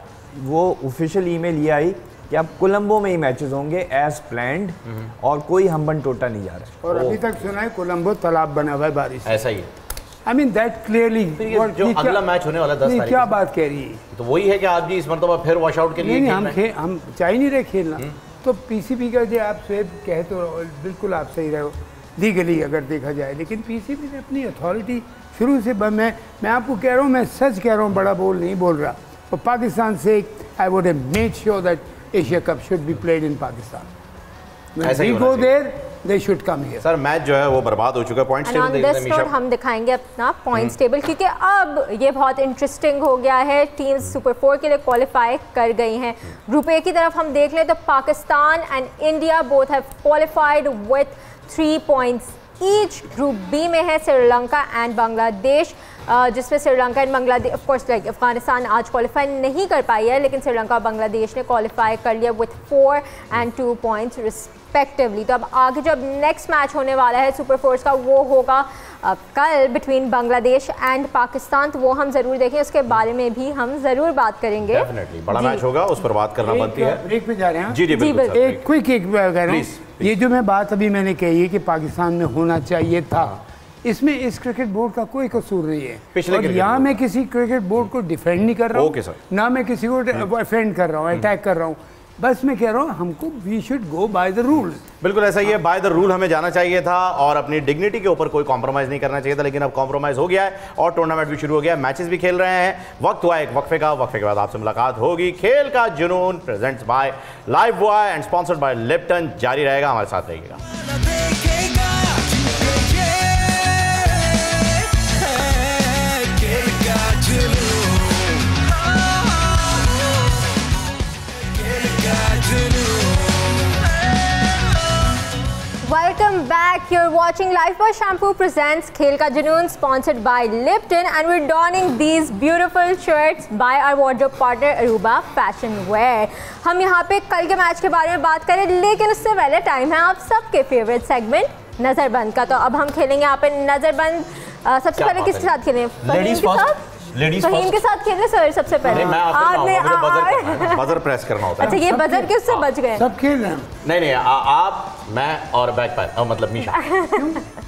F: वो ऑफिशियल ईमेल ये आई कि अब कोलंबो में ही मैचेस होंगे एज प्लान्ड और कोई हम्बन टोटा नहीं जा रहा।
D: और अभी तक सुना है कोलंबो तालाब बना हुआ है बारिश।
C: ऐसा ही
D: आई मीन दैट क्लियरली
C: जो अगला मैच होने वाला 10 तारीख
D: क्या बात कह रही है,
C: तो वही है कि आप जी इस मरतबा फिर वॉश आउट के लिए
D: हम चाह नहीं रहे खेलना। तो पीसीबी का जो आप स्वेप कहे तो बिल्कुल आप सही रहो लीगली अगर देखा जाए, लेकिन पीसीबी ने अपनी अथॉरिटी शुरू से मैं आपको कह रहा हूँ, मैं सच कह रहा हूँ, बड़ा बोल नहीं बोल रहा। और पाकिस्तान से I would have made sure that Asia cup should be played in Pakistan.
C: ऐसा ही
D: go there they should come here।
C: Sir match जो है वो बर्बाद हो चुका है। पॉइंट्स टेबल देख लें मीशा,
E: हम दिखाएंगे अपना पॉइंट्स टेबल, क्योंकि अब ये बहुत इंटरेस्टिंग हो गया है। टीम्स सुपर 4 के लिए क्वालिफाई कर गई हैं। ग्रुप ए की तरफ हम देख लें तो Pakistan and India both have qualified with 3 points each. Group B में है श्रीलंका एंड बांग्लादेश, जिसमें Sri Lanka and Bangladesh of course like Afghanistan आज क्वालिफाई नहीं कर पाई है, लेकिन श्रीलंका और बांग्लादेश ने क्वालिफाई कर लिया विथ 4 and 2 पॉइंट्स रिस्पेक्टिवली। तो अब आगे जब नेक्स्ट मैच होने वाला है सुपर 4 का वो होगा कल बिटवीन बांग्लादेश एंड पाकिस्तान, तो वो हम ज़रूर देखें, उसके बारे में भी हम ज़रूर बात करेंगे।
C: डेफिनेटली बड़ा मैच होगा, उस पर बात करना बनती है।
D: ब्रेक पे जा रहे हैं।
C: जी जी बिल्कुल।
D: एक क्विक कह रहा हूँ, ये जो मैं बात अभी मैंने कही है कि पाकिस्तान में होना चाहिए था, इसमें इस क्रिकेट बोर्ड का कोई कसूर नहीं है। और यहाँ मैं किसी क्रिकेट बोर्ड को डिफेंड नहीं कर रहा हूँ, ना मैं किसी को डिफेंड कर रहा हूँ, अटैक कर रहा हूँ, बस मैं कह रहा हूँ हमको we should go by the rule.
C: बिल्कुल ऐसा ही है, बाय द रूल हमें जाना चाहिए था और अपनी डिग्निटी के ऊपर कोई कॉम्प्रोमाइज़ नहीं करना चाहिए था, लेकिन अब कॉम्प्रोमाइज़ हो गया है और टूर्नामेंट भी शुरू हो गया है, मैचेस भी खेल रहे हैं। वक्त हुआ एक वक्फे का, वक्फे के बाद आपसे मुलाकात होगी। खेल का जुनून presents by Lifebuoy and sponsored by Lipton जारी रहेगा, हमारे साथ रहिएगा।
E: Welcome back. You're watching Lifebuoy Shampoo presents Khel Ka Junoon, sponsored by Lipton, and we're donning these beautiful shirts by our wardrobe partner Aruba Fashion Wear. हम यहाँ पे कल के मैच के बारे में बात करें, लेकिन उससे पहले टाइम है आप सबके फेवरेट सेगमेंट नजरबंद का। तो अब हम खेलेंगे यहाँ पे नजरबंद। सबसे पहले किसके साथ खेलें? फहीम के साथ? फहीम के साथ खेलने सर सबसे पहले।
C: आपने बजर प्रेस करना होता है।
E: अच्छा ये बजर के उससे बच गए।
D: सब खेल रहे हैं?
C: नहीं आप, मैं और बैक फायर मतलब मीशा,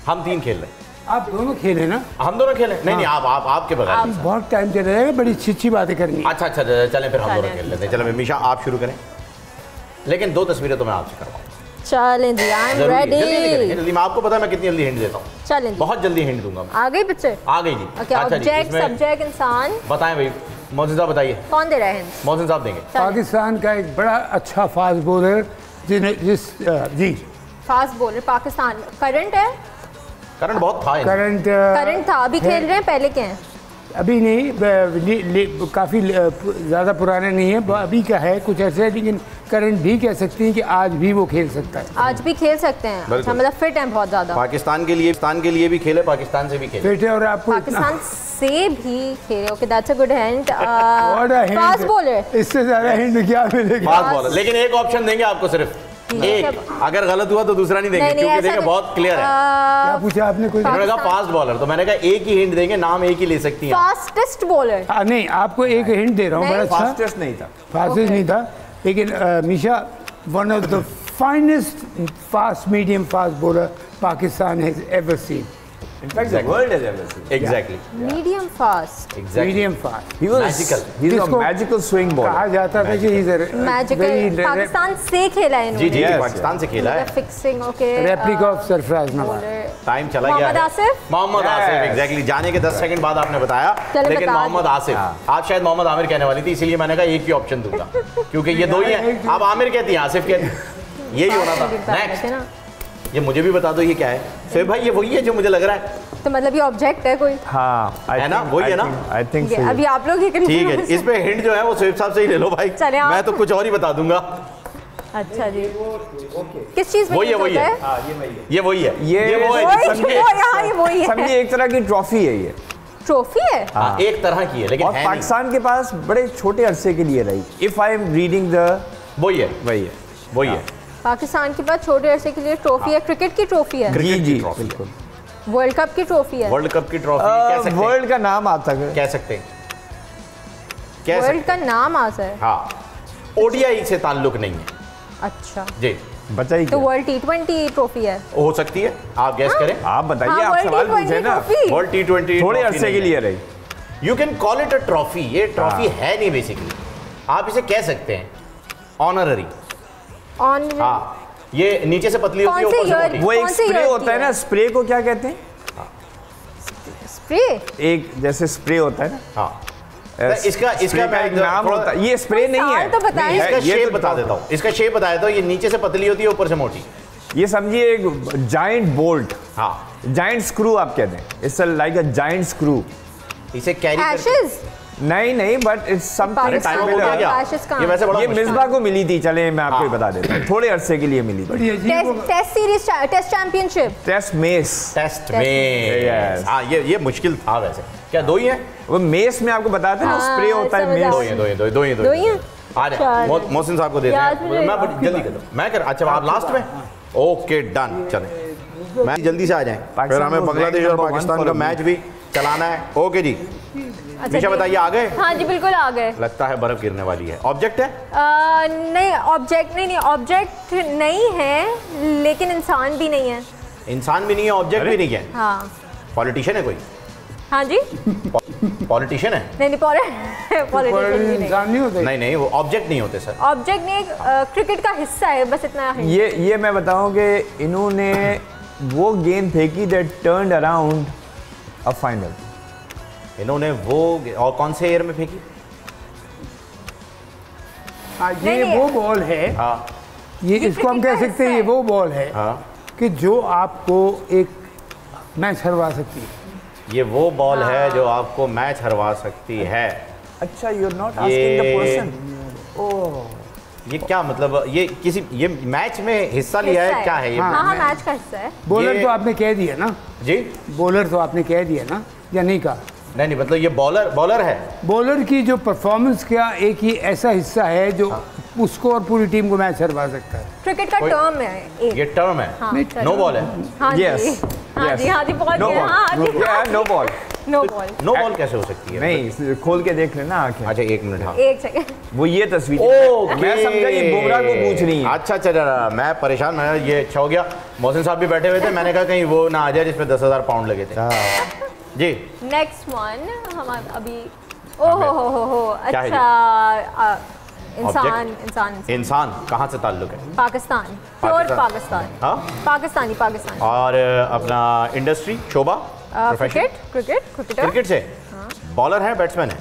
C: हम 3 खेल रहे हैं।
D: आप दोनों खेले ना? हम
C: दोनों खेले। नहीं आप आपके बगैर
D: बहुत टाइम चले जाएगा, बड़ी अच्छी बातें करनी।
C: अच्छा चलें फिर हम दोनों खेल लेते हैं। चलें मीशा आप शुरू करें, लेकिन 2 तस्वीरें तो मैं आपसे करवाऊँ।
E: चलें जी, आई एम रेडी।
C: जल्दी, मैं आपको पता है मैं कितनी जल्दी हिंट देता हूँ।
E: चलें, बहुत
C: जल्दी हिंट दूंगा।
E: आ गई बच्चे?
C: आ गई जी।
E: ओके, ऑब्जेक्ट सब्जेक्ट इंसान
C: बताएं भाई। मोहसिन साहब बताइए
E: कौन दे रहे हैं?
C: मोहसिन साहब देंगे।
D: पाकिस्तान का एक बड़ा अच्छा फास्ट बॉलर जी
E: फास्ट बॉलर पाकिस्तान करंट है?
C: करंट बहुत था।
D: करंट
E: था, अभी खेल रहे हैं, पहले के हैं?
D: अभी नहीं, काफ़ी ज़्यादा पुराने नहीं है, अभी का है कुछ ऐसे, लेकिन करंट भी कह सकती हैं कि आज भी वो खेल सकता है।
E: आज भी खेल सकते हैं? अच्छा, मतलब फिट है बहुत ज़्यादा।
C: पाकिस्तान के लिए भी खेले, पाकिस्तान से भी खेले,
D: फिट है। और आपको
E: पाकिस्तान से भी खेले। Okay, that's a good hint. Fast bowler,
D: इससे ज़्यादा हिंट क्या मिलेगा?
C: फास्ट बॉलर, लेकिन एक ऑप्शन देंगे आपको, सिर्फ एक। अगर गलत हुआ तो दूसरा नहीं देंगे, क्योंकि देखिए बहुत क्लियर है।
D: क्या पूछा आपने? कोई
C: कहा फास्ट बॉलर, तो मैंने कहा एक ही हिंट देंगे, नाम एक ही ले सकती हैं।
E: Fastest bowler?
D: नहीं, आपको एक हिंट दे रहा हूँ, बड़ा अच्छा।
F: फास्टेस्ट नहीं था,
D: फास्टेस्ट नहीं था, लेकिन Misha one of the finest fast medium fast bowler Pakistan has ever seen.
F: In fact, the world has ever seen.
C: Exactly.
E: Medium fast.
C: Exactly.
D: Medium fast.
F: He was
C: magical.
F: He's a magical swing bowler.
D: कहा जाता था कि he's a
E: magical. Pakistan से खेला है इन्होंने।
C: जी पाकिस्तान से खेला है।
E: Fixing, okay.
D: Replica of Sarfaraz Nawaz.
C: Time चला गया। मोहम्मद आसिफ, एग्जैक्टली। जाने के 10 सेकंड बाद आपने बताया, लेकिन मोहम्मद आसिफ, आप शायद मोहम्मद आमिर कहने वाली थी, इसीलिए मैंने कहा एक ही ऑप्शन दूंगा, क्योंकि ये 2 ही हैं। आप आमिर कहती हैं, आसिफ कहती, यही होना था। नेक्स्ट, ये मुझे भी बता दो ये क्या है। फिर भाई ये वही है जो मुझे लग रहा है,
E: तो मतलब ये ऑब्जेक्ट है कोई?
F: हाँ,
C: है ना, वही है ना?
F: आई थिंक
E: अभी आप लोग
C: ठीक है, इस पे हिंट जो है वो स्वीप साहब से ही ले लो भाई, मैं तो कुछ और ही बता दूंगा।
E: अच्छा जी, किस चीज में?
C: वही है, वही है, ये वही है,
F: ये वो है,
E: ये वही है।
F: समझिए एक तरह की ट्रॉफी है ये।
E: ट्रॉफी है।
C: हाँ, एक तरह की है लेकिन
F: और
C: है
F: पाकिस्तान के पास बड़े छोटे अरसे के लिए रही। If I am reading the
C: नहीं। वही है वही है।
E: पाकिस्तान के पास छोटे अरसे के लिए ट्रॉफी है, क्रिकेट की ट्रॉफी है,
F: जी जी
C: ट्रॉफी है।
F: बिल्कुल।
E: वर्ल्ड कप की ट्रॉफी है।
C: वर्ल्ड कप की ट्रॉफी कह सकते हैं।
F: वर्ल्ड का नाम आता है।
C: कह सकते हैं कह
E: वर्ल्ड
C: सकते
E: का नाम आता है।
C: हैं। हाँ, ओडीआई से ताल्लुक नहीं है
E: अच्छा,
C: जी।
F: बताइए
E: तो वर्ल्ड T20 ट्रॉफी है।
C: हो सकती है, आप गैस करें।
F: आप बताइए,
E: हाँ,
F: आप
E: वर्ल्ड
F: सवाल
E: T20
F: पूछे ना।
E: ट्रॉफी।
C: वर्ल्ड T20
F: थोड़े अरसे के लिए रही।
C: You can call it a trophy. ये ट्रॉफी है नहीं बेसिकली, आप इसे कह सकते हैं ऑनररी।
E: ऑन
C: हाँ, ये नीचे से पतली होती है,
E: कौन से
C: ऊपर से
E: year?
C: मोटी।
F: वो एक
E: कौन सी
F: स्प्रे
E: year
F: होता
E: की
F: है ना,
E: है?
F: स्प्रे को क्या कहते हैं?
E: स्प्रे।
F: एक जैसे स्प्रे होता है ना।
C: हाँ, इसका
F: स्प्रे का एक नाम होता है। ये स्प्रे नहीं है।
E: तो बताएं।
F: नहीं है,
C: इसका
F: ये
C: शेप
F: तो
C: बता देता हूँ। इसका शेप बता देता हूँ। ये नीचे से पतली होती है, ऊपर से मोटी।
F: ये समझिए एक जाइंट बोल्ट,
C: हाँ,
F: जाइंट स्क्रू आप कहते हैं। It's like a giant screw.
C: इसे कैरी करके।
E: एशेज।
F: नहीं बट इट्स समथिंग
C: अरे टाइम हो गया क्या?
E: Ashes कहाँ
C: ये वैसे बड़ा
F: ये
C: मुश्किल
F: मिसबा को मिली थी। चले मैं आपको
C: हाँ।
F: ही बता देता हूँ, थोड़े अरसे के लिए मिली थी।
D: बड़ी अजीब वो-
E: test series, test championship.
F: Test mess.
C: Test में।
F: Yes.
C: हाँ, ये मुश्किल था वैसे। क्या दो ही हैं?
F: वो मेस में आपको बताते हैं ना,
E: हाँ,
F: स्प्रे होता है
E: समझ
F: मेस।
E: आ
C: दो ही हैं, दो ही हैं, दो ही हैं,
E: दो ही हैं?
C: आ जाए।
E: चलो।
C: मोहसिन साहब को देते
E: याद
C: हैं।
E: मुझे-
C: मैं बड़ी जल्दी कर दूँ। मैं कर। अच्छा, आप लास्ट में। ओके डन, चले मैं जल्दी से आ जाए। फिर
F: पाकिस्तान
C: हमें
F: को
C: बांग्लादेश
F: rank
C: और
F: number
C: पाकिस्तान
F: 1
C: का
F: for
C: मैच भी चलाना है। ओके जी,
E: अच्छा
C: निशा
E: जी।
C: बताइए, आ गए?
E: हाँ जी, बिल्कुल आ गए।
C: लगता है बर्फ गिरने वाली है। ऑब्जेक्ट है?
E: नहीं, ऑब्जेक्ट नहीं, ऑब्जेक्ट नहीं है, लेकिन इंसान भी नहीं है।
C: इंसान भी नहीं है, ऑब्जेक्ट भी नहीं है।
E: हाँ।
C: पॉलिटिशियन है कोई?
E: हाँ जी।
C: पॉलिटिशियन है?
E: नहीं पॉलिटिशियन भी नहीं।
D: इंसान नहीं होते।
C: नहीं नहीं, वो ऑब्जेक्ट नहीं होते सर।
E: ऑब्जेक्ट नहीं, क्रिकेट का हिस्सा है, बस इतना है।
F: ये मैं बताऊं कि इन्होंने वो गेंद फेंकी that turned around a final.
C: इन्होंने वो और कौन से ईयर में फेंकी?
D: हाँ,
E: नहीं,
D: ये
E: नहीं।
D: वो बॉल है।
C: हाँ
D: ये इसको हम
E: क्रिकेट
D: कह
E: का
D: सकते हैं, ये
E: हिस्सा
D: वो बॉल है
C: हाँ,
D: कि जो आपको एक मैच हरवा सकती है।
C: ये वो बॉल है जो आपको मैच हरवा सकती है।
F: अच्छा, you are not asking the person.
C: ये क्या मतलब? ये मैच में हिस्सा लिया
E: हिस्सा
C: है,
E: है।
C: क्या है ये?
E: हाँ हाँ, मैच का हिस्सा है।
D: बॉलर
C: ये-
D: तो आपने कह दिया ना,
C: जी
D: बॉलर तो आपने कह दिया ना, या नहीं कहा?
C: नहीं, मतलब ये बॉलर है।
D: बॉलर की जो परफॉर्मेंस का एक ही ऐसा हिस्सा है जो उसको और पूरी टीम को मैच हरवा सकता है।
E: क्रिकेट का
C: कोई-
E: टर्म है एक।
C: ये टर्म है।
E: हाँ,
C: नो बॉल है।
E: हाँ जी,
F: Yes.
E: हाँ जी, हाँ जी, पहुंच
F: नो
E: गए। हाँ जी,
F: ball, no ball.
E: No ball.
C: No ball कैसे हो सकती है?
F: नहीं, खोल के देख लेना आंखें।
C: अच्छा, एक मिनट। हाँ,
E: एक सेकंड।
F: वो ये तस्वीर
C: ओके।
F: मैं समझा ये बुमराह को पूछ रही है।
C: अच्छा अच्छा, मैं परेशान, मैं ये अच्छा हो गया। मोहसिन साहब भी बैठे हुए थे, मैंने कहा कहीं वो ना आ जाए जिसमें 10,000 पाउंड लगे थे। जी
E: नेक्स्ट वन हम अभी। ओहो हो
C: क्या है
E: अच्छा, इंसान
C: Object?
E: इंसान
C: इंसान कहाँ से ताल्लुक है?
E: पाकिस्तान, प्योर
C: पाकिस्तान।
E: पाकिस्तान।
C: हाँ,
E: पाकिस्तानी।
C: और अपना इंडस्ट्री शोभा प्रोफेशन
E: क्रिकेटर।
C: क्रिकेट से बॉलर है, बैट्समैन है?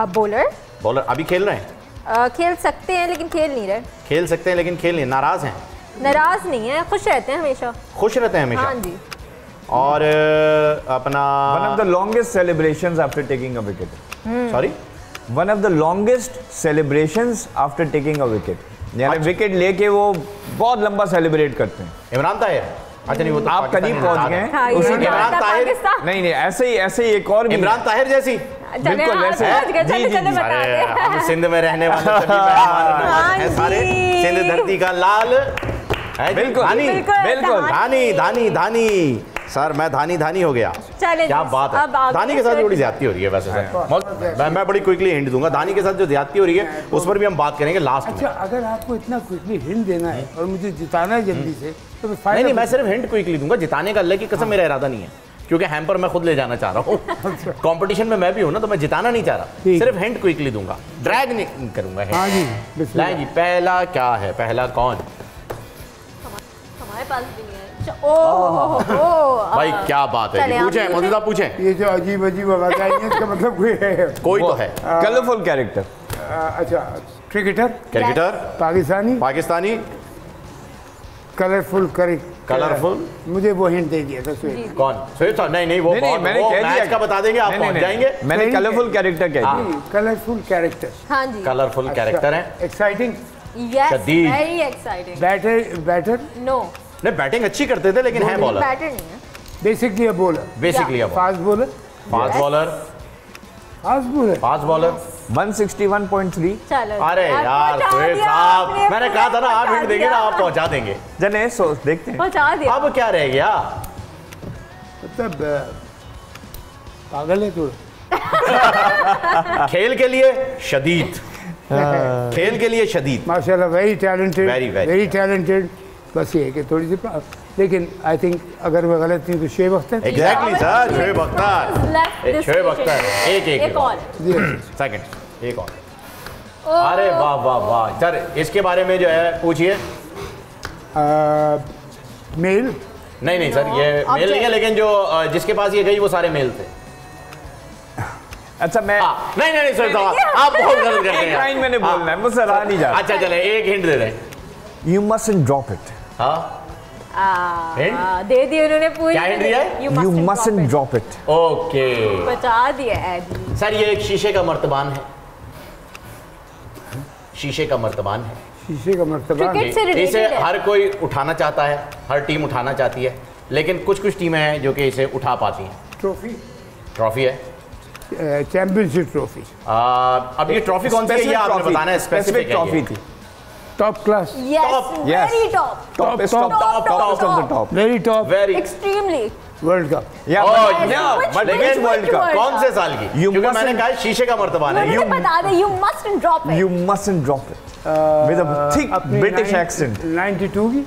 E: बॉलर।
C: बॉलर अभी खेल रहे हैं?
E: खेल सकते हैं लेकिन खेल नहीं रहे।
C: खेल सकते हैं लेकिन खेल नहीं। नाराज हैं?
E: नाराज नहीं है, खुश रहते हैं हमेशा।
C: खुश रहते हैं
E: हाँ
C: हमेशा?
E: जी।
C: और अपना
F: One of the longest celebrations after taking a wicket.
C: Sorry,
F: One of the longest celebrations after taking a wicket. यानी विकेट लेके वो बहुत लंबा सेलिब्रेट करते हैं।
C: इमरान ताहिर? अच्छा नहीं, वो तो
F: आप
C: पाकिस्तानी
F: करीब पहुंच
C: इंसान
F: गए
C: है।
F: हैं।
E: हाँ, ये
F: उसी के
C: इमरान
E: बात है,
C: ताहिर?
E: पाकिस्तान।
F: नहीं ऐसे ही एक और भी
C: इमरान ताहिर जैसी?
E: चले,
F: बिल्कुल
E: हाँ,
F: वैसे।
E: समझ गए, चले,
F: जी, जी,
E: चले,
F: जी।
E: बता
C: अरे
E: दे।
C: हम सिंध में रहने वाले सभी मेहमान नवाज हैं सारे।
E: जी।
C: सिंध धरती का लाल है जी।
F: बिल्कुल,
C: धानी
E: बिल्कुल।
C: धानी सर, मैं धानी हो गया।
E: चले
C: क्या
E: जी,
C: बात
E: अब
C: है।
E: आगे
C: धानी के साथ
E: सर।
C: थोड़ी ज्यादती हो रही है वैसे सर। मैं बड़ी क्विकली हिंट दूंगा। धानी के साथ जो ज्यादती हो रही है उस पर भी हम बात करेंगे लास्ट में।
D: अच्छा, अगर आपको इतना क्विकली हिंट देना है और मुझे जिताना है जल्दी से, तो फिर
C: नहीं
D: फायदा
C: नहीं, मैं सिर्फ हिंट क्विकली दूंगा। जिताने का अल्लाह की कसम मेरा इरादा नहीं है, क्योंकि हैम्पर मैं खुद ले जाना चाह रहा हूँ। कंपटीशन में मैं भी हूँ ना, तो मैं जिताना नहीं चाह रहा।
D: ठीक।
C: सिर्फ हिंट क्विकली दूंगा, ड्रैग नहीं करूंगा hint।
D: हाँ जी, बिस्मिल्लाह।
C: लाएं जी, पहला क्या है? पहला कौन?
E: हमारे पास भी नहीं है। ओह
C: भाई क्या बात है जी। पूछें मोदी साहब, पूछें।
D: ये जो अजीब अजीब आवाज़ आई है, इसका मतलब कोई है?
C: कोई तो है।
F: Colourful character.
D: अच्छा, cricketer,
C: cricketer,
D: Pakistani,
C: Pakistani,
D: colourful
C: colourful.
D: मुझे वो हिंट दे दिया था स्वेट।
C: कौन? स्वेट साहब? नहीं वो
F: नहीं, मैंने
C: वो
F: कह दिया
C: मैच का बता देंगे, आप
F: नहीं,
C: पहुंच
F: नहीं,
C: जाएंगे।
F: मैंने
D: सही है।
F: कलरफुल कैरेक्टर कह
C: हाँ।
F: दिया।
D: कलरफुल कैरेक्टर,
E: हाँ जी।
C: कलरफुल कैरेक्टर है।
D: एक्साइटिंग,
E: यस,
C: शदीद।
E: Very exciting.
D: बैटर,
E: नो,
C: नहीं, बैटिंग अच्छी करते थे लेकिन है बॉलर।
E: बैटर नहीं है।
D: बेसिकली अ बॉलर,
C: बेसिकली अब
D: fast bowler,
C: fast bowler, fast bowler
F: 161.3।
E: चलो
C: अरे
E: आप
C: यार
E: पहुंचा
C: शोएब
E: दिया
C: साहब,
E: आपने,
C: मैंने कहा था ना आप हिंट देंगे ना, आप
E: पहुंचा
C: पहुंचा देंगे।
F: जने सो देखते हैं।
E: पहुंचा दिया।
C: अब क्या रह गया?
D: मतलब पागल है थोड़ा।
C: खेल के लिए शदीद, खेल के लिए शदीद।
D: माशाल्लाह very talented,
C: Very, very
D: very talented. बस ये है कि थोड़ी सी लेकिन आई थिंक अगर मैं गलत नहीं तो Shoaib Akhtar.
C: Exactly sir, Shoaib Akhtar,
E: Left this
C: Shoaib Akhtar.
E: station. एक और
C: सेकंड, एक और। अरे वाह वाह वाह सर, इसके बारे में जो है पूछिए।
D: मेल
C: नहीं नहीं सर, ये
E: अब
C: मेल नहीं है, लेकिन जो जिसके पास ये गई वो सारे मेल थे।
F: अच्छा मैं
C: नहीं नहीं नहीं सर साहब, आप बहुत गलत करते हैं।
F: एक लाइन मैंने बोलना है, मुझसे रहा नहीं जा रहा।
C: अच्छा चले एक हिंट दे दें।
F: You mustn't drop it.
C: हाँ Hint?
E: दे दिए उन्होंने पूरी।
C: क्या hint दिया है?
F: You mustn't drop it.
C: Okay
E: बचा दिया है।
C: सर, ये एक शीशे का मर्तबान है, शीशे का मर्तबान है।
D: शीशे का मर्तबा
E: Cricket से related
C: इसे
E: है।
C: हर कोई उठाना चाहता है, हर टीम उठाना चाहती है, लेकिन कुछ कुछ टीमें हैं जो कि इसे उठा पाती हैं।
D: ट्रॉफी,
C: ट्रॉफी है।
D: चैंपियनशिप ट्रॉफी,
C: अब ये ट्रॉफी कौन सी है ये आपने बताना है, स्पेसिफिक
F: ट्रॉफी थी।
D: Top class,
E: Yes,
F: yes.
E: very top.
F: Top of the top.
D: Very top,
C: very
E: Extremely.
D: World cup.
F: या
E: Which
F: लेकिन वर्ल्ड कप
C: कौन से साल की?
F: You
C: क्योंकि मैंने
F: mustn't-
C: कहा शीशे का मर्तबान है।
E: मुझे बता दे, you mustn't drop it.
F: You mustn't drop it with a thick British accent.
D: 92 की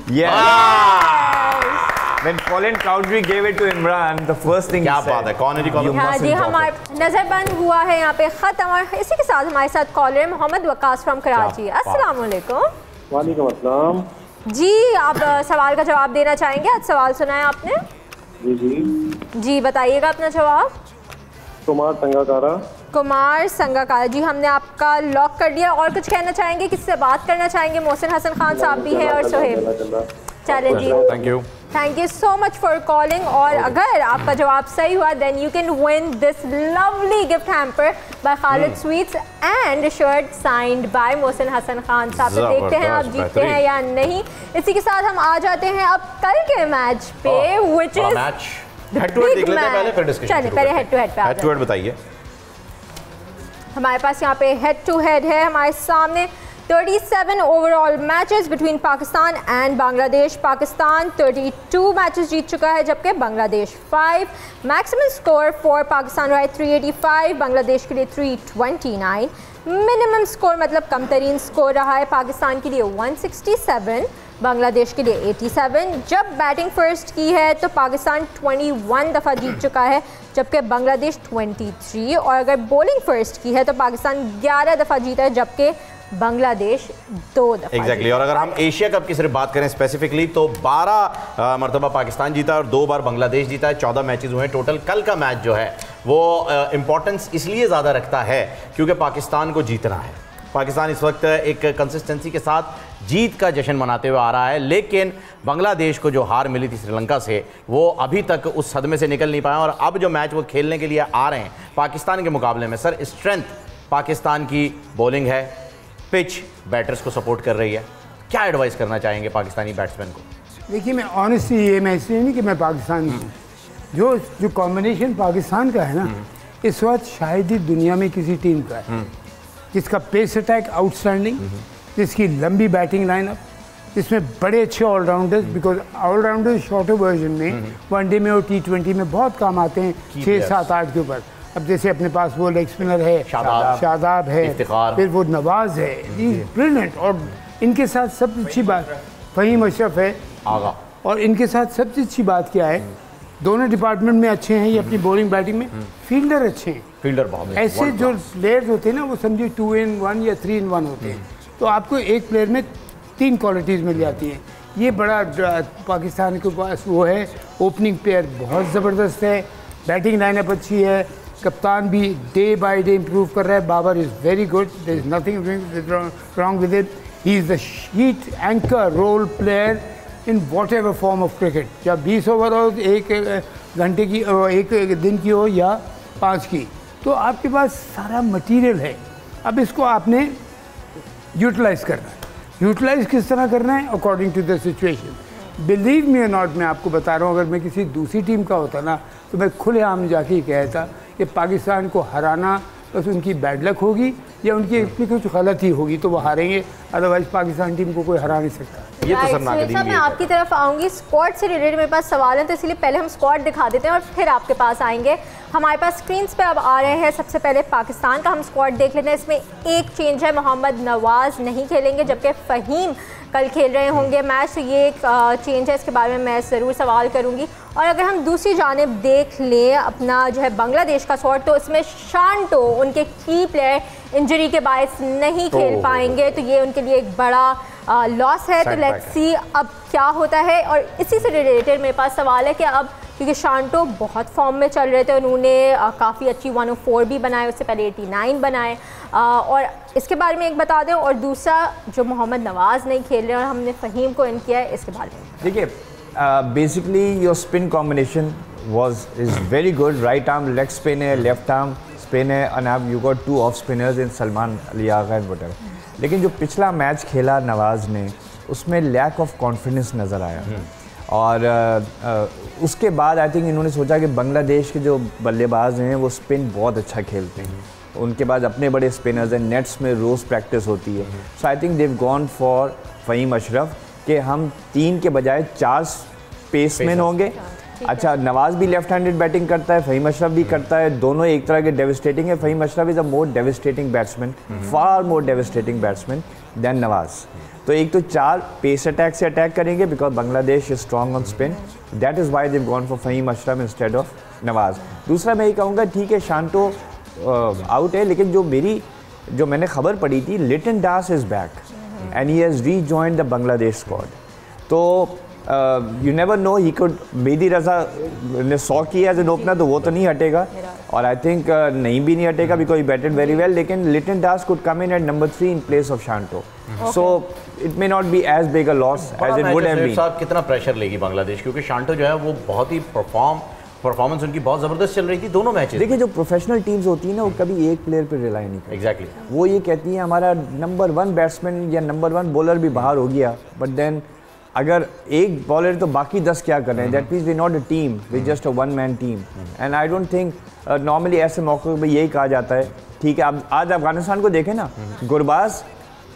F: When Colin Cowdrey gave it to Imran, the first thing
C: क्या
F: he said,
C: बात है, कौन है जी कॉलर?
F: You
E: हाँ
F: mustn't
E: जी,
F: drop
E: हमारे नजरबंद हुआ है यहाँ पे खत। हमारे इसी के साथ हमारे साथ कॉलर मोहम्मद वकास फ्रॉम कराची।
C: बात।
E: अस्सलाम वालेकुम
G: वालेकुम अस्सलाम।
E: जी। आप सवाल का जवाब देना चाहेंगे? आज सवाल सुना है आपने?
G: जी जी।
E: जी बताइएगा अपना जवाब।
G: कुमार संगाकारा।
E: कुमार संगाकारा जी, हमने आपका लॉक कर दिया। और कुछ कहना चाहेंगे, किससे बात करना चाहेंगे? मोहसिन हसन खान साहब भी है और सोहेब। चले जी,
C: thank you.
E: Thank you so much for calling. और अगर आपका जवाब सही हुआ then you can win this lovely gift hamper by Khalid sweets and shirt signed by Mohsin Hasan Khan sahab. तो देखते हैं आप जीतते हैं या नहीं। इसी के साथ हम आ जाते हैं अब कल के मैच पे, which is
C: match head to head देख लेते हैं पहले, फिर डिस्कशन।
E: चलिए पहले हेड टू हेड पे आ
C: हेड टू हेड बताइए।
E: हमारे पास यहाँ पे हेड टू हेड है हमारे सामने 37 overall matches between Pakistan and Bangladesh. Pakistan 32 matches जीत चुका है जबकि Bangladesh 5। Maximum score for Pakistan रहा है 385, बांग्लादेश के लिए 329। मिनिमम स्कोर मतलब कम तरीन स्कोर रहा है पाकिस्तान के लिए 167, बांग्लादेश के लिए 87। जब बैटिंग फर्स्ट की है तो पाकिस्तान 21 दफ़ा जीत चुका है जबकि बांग्लादेश 23। और अगर बॉलिंग फर्स्ट की है तो पाकिस्तान 11 दफ़ा जीता है जबकि बांग्लादेश 2 दफ़ा।
C: एग्जैक्टली। और अगर हम एशिया कप की सिर्फ बात करें स्पेसिफिकली तो 12 मरतबा पाकिस्तान जीता और 2 बार बांग्लादेश जीता है। 14 मैचेस हुए हैं टोटल। कल का मैच जो है वो इम्पोर्टेंस इसलिए ज़्यादा रखता है क्योंकि पाकिस्तान को जीतना है। पाकिस्तान इस वक्त एक कंसिस्टेंसी के साथ जीत का जश्न मनाते हुए आ रहा है, लेकिन बांग्लादेश को जो हार मिली थी श्रीलंका से वो अभी तक उस सदमे से निकल नहीं पाया। और अब जो मैच वो खेलने के लिए आ रहे हैं पाकिस्तान के मुकाबले में, सर स्ट्रेंथ पाकिस्तान की बॉलिंग है, पिच बैटर्स को सपोर्ट कर रही है। क्या एडवाइस करना चाहेंगे पाकिस्तानी बैट्समैन को?
D: देखिए मैं ऑनेस्टली ये मैं इसलिए नहीं कि मैं पाकिस्तानी हूँ, जो कॉम्बिनेशन पाकिस्तान का है ना इस वक्त शायद ही दुनिया में किसी टीम का है, जिसका पेस अटैक आउटस्टैंडिंग, जिसकी लंबी बैटिंग लाइनअप, जिसमें बड़े अच्छे allrounders, because allrounders shorter version में वनडे में और T20 में बहुत काम आते हैं 6, 7, 8 के ऊपर। अब जैसे अपने पास वो लेग स्पिनर है शादाब है, फिर वो नवाज है, ब्रिलियंट। और इनके साथ सबसे अच्छी बात फहीम अशरफ है
C: आगा।
D: और इनके साथ सबसे अच्छी बात क्या है, दोनों डिपार्टमेंट में अच्छे हैं ये अपनी बॉलिंग बैटिंग में, फील्डर अच्छे हैं।
C: फील्डर बहुत
D: ऐसे जो प्लेयर्स होते हैं ना वो समझिए 2 in 1 या 3 in 1 होते हैं, तो आपको एक प्लेयर में 3 क्वालिटीज़ मिल जाती हैं। ये बड़ा पाकिस्तान के पास वो है। ओपनिंग प्लेयर बहुत ज़बरदस्त है, बैटिंग लाइनअप अच्छी है, कप्तान भी डे बाय डे इम्प्रूव कर रहा है। Babar is very good, there is nothing wrong with it. He is the sheet anchor role player in whatever form of cricket. जब 20 ओवर हो, 1 घंटे की, 1 दिन की हो या 5 की, तो आपके पास सारा मटेरियल है। अब इसको आपने यूटिलाइज करना है। यूटिलाइज किस तरह करना है? According to the situation. Believe me और नॉट, मैं आपको बता रहा हूँ, अगर मैं किसी दूसरी टीम का होता ना तो मैं खुलेआम जाके कहता कि पाकिस्तान को हराना बस उनकी बैड लक होगी या उनकी अपनी कुछ गलती होगी तो वो हारेंगे, अदरवाइज पाकिस्तान टीम को कोई हरा नहीं सकता।
C: ये तो सर
E: मैं आपकी तरफ आऊँगी। स्क्वाड से रिलेटेड मेरे पास सवाल है, तो इसलिए पहले हम स्क्वाड दिखा देते हैं और फिर आपके पास आएंगे। हमारे पास स्क्रीन पे अब आ रहे हैं सबसे पहले पाकिस्तान का हम स्क्वाड देख लेते हैं। इसमें एक चेंज है, मोहम्मद नवाज़ नहीं खेलेंगे जबकि फ़हीम कल खेल रहे होंगे मैच, तो ये एक चेंज है, इसके बारे में मैं ज़रूर सवाल करूँगी। और अगर हम दूसरी जानिब देख लें अपना जो है बांग्लादेश का स्क्वाड, तो इसमें शांटो उनके की प्लेयर इंजरी के बायस नहीं खेल पाएंगे, तो ये उनके लिए एक बड़ा लॉस है। तो लेट्स सी अब क्या होता है। और इसी से रिलेटेड मेरे पास सवाल है कि अब क्योंकि शांटो बहुत फॉर्म में चल रहे थे, उन्होंने काफ़ी अच्छी 104 भी बनाए, उससे पहले 89 बनाए, और इसके बारे में एक बता दें। और दूसरा जो मोहम्मद नवाज़ नहीं खेल रहे और हमने फ़हीम को इन किया है, इसके बारे में
F: देखिए। Basically your spin combination is very good. Right arm leg spin है, लेफ्ट आर्म स्पिन है, and you got 2 off spinners in Salman Ali Aga and whatever. लेकिन जो पिछला मैच खेला नवाज़ ने, उसमें लैक ऑफ कॉन्फिडेंस नज़र आया। और उसके बाद आई थिंक इन्होंने सोचा कि बांग्लादेश के जो बल्लेबाज हैं वो स्पिन बहुत अच्छा खेलते हैं, उनके पास अपने बड़े स्पिनर्स हैं, नेट्स में रोज़ प्रैक्टिस होती है। So I think they've gone for Faheem Ashraf कि हम 3 के बजाय 4 पेसमैन होंगे। अच्छा, नवाज़ भी लेफ्ट हैंडेड बैटिंग करता है, फ़हीम अशरफ भी करता है, दोनों एक तरह के डेविस्टेटिंग है। Faheem Ashraf is a more devastating batsman, far more devastating batsman than Nawaz. तो एक तो 4 पेस अटैक से अटैक करेंगे because Bangladesh is strong on spin, that is why they've gone for Faheem Ashraf instead of Nawaz. दूसरा मैं ये कहूँगा, ठीक है शांटो आउट है, लेकिन जो मैंने खबर पढ़ी थी, Litton Das is back and he has rejoined the Bangladesh squad. तो you never know, he could, Mehdi Raza ने 100 किया एज एन ओपनर, तो वो तो नहीं हटेगा, और आई थिंक नहीं हटेगा because he batted very well. लेकिन Litton Das could come in at number 3 in place of Shanto, so it may not be as big a loss as it would have been.
C: साहब कितना प्रेशर लेगी बांग्लादेश, क्योंकि शांटो जो है वो बहुत ही परफॉर्मेंस उनकी बहुत ज़बरदस्त चल रही थी दोनों मैचेस।
F: देखिए, जो प्रोफेशनल टीम्स होती है ना, वो कभी एक प्लेयर पर रिलाई नहीं करती।
C: एग्जैक्टली,
F: वो ये कहती है हमारा नंबर 1 बैट्समैन या नंबर 1 बॉलर भी बाहर हो गया, बट देन अगर एक बॉलर तो बाकी 10 क्या कर रहे हैं, that means we not a team, we just a one man team. And I don't think normally ऐसे मौके पर यही कहा जाता है, ठीक है। अब आज अफगानिस्तान को देखें ना, गुरबाज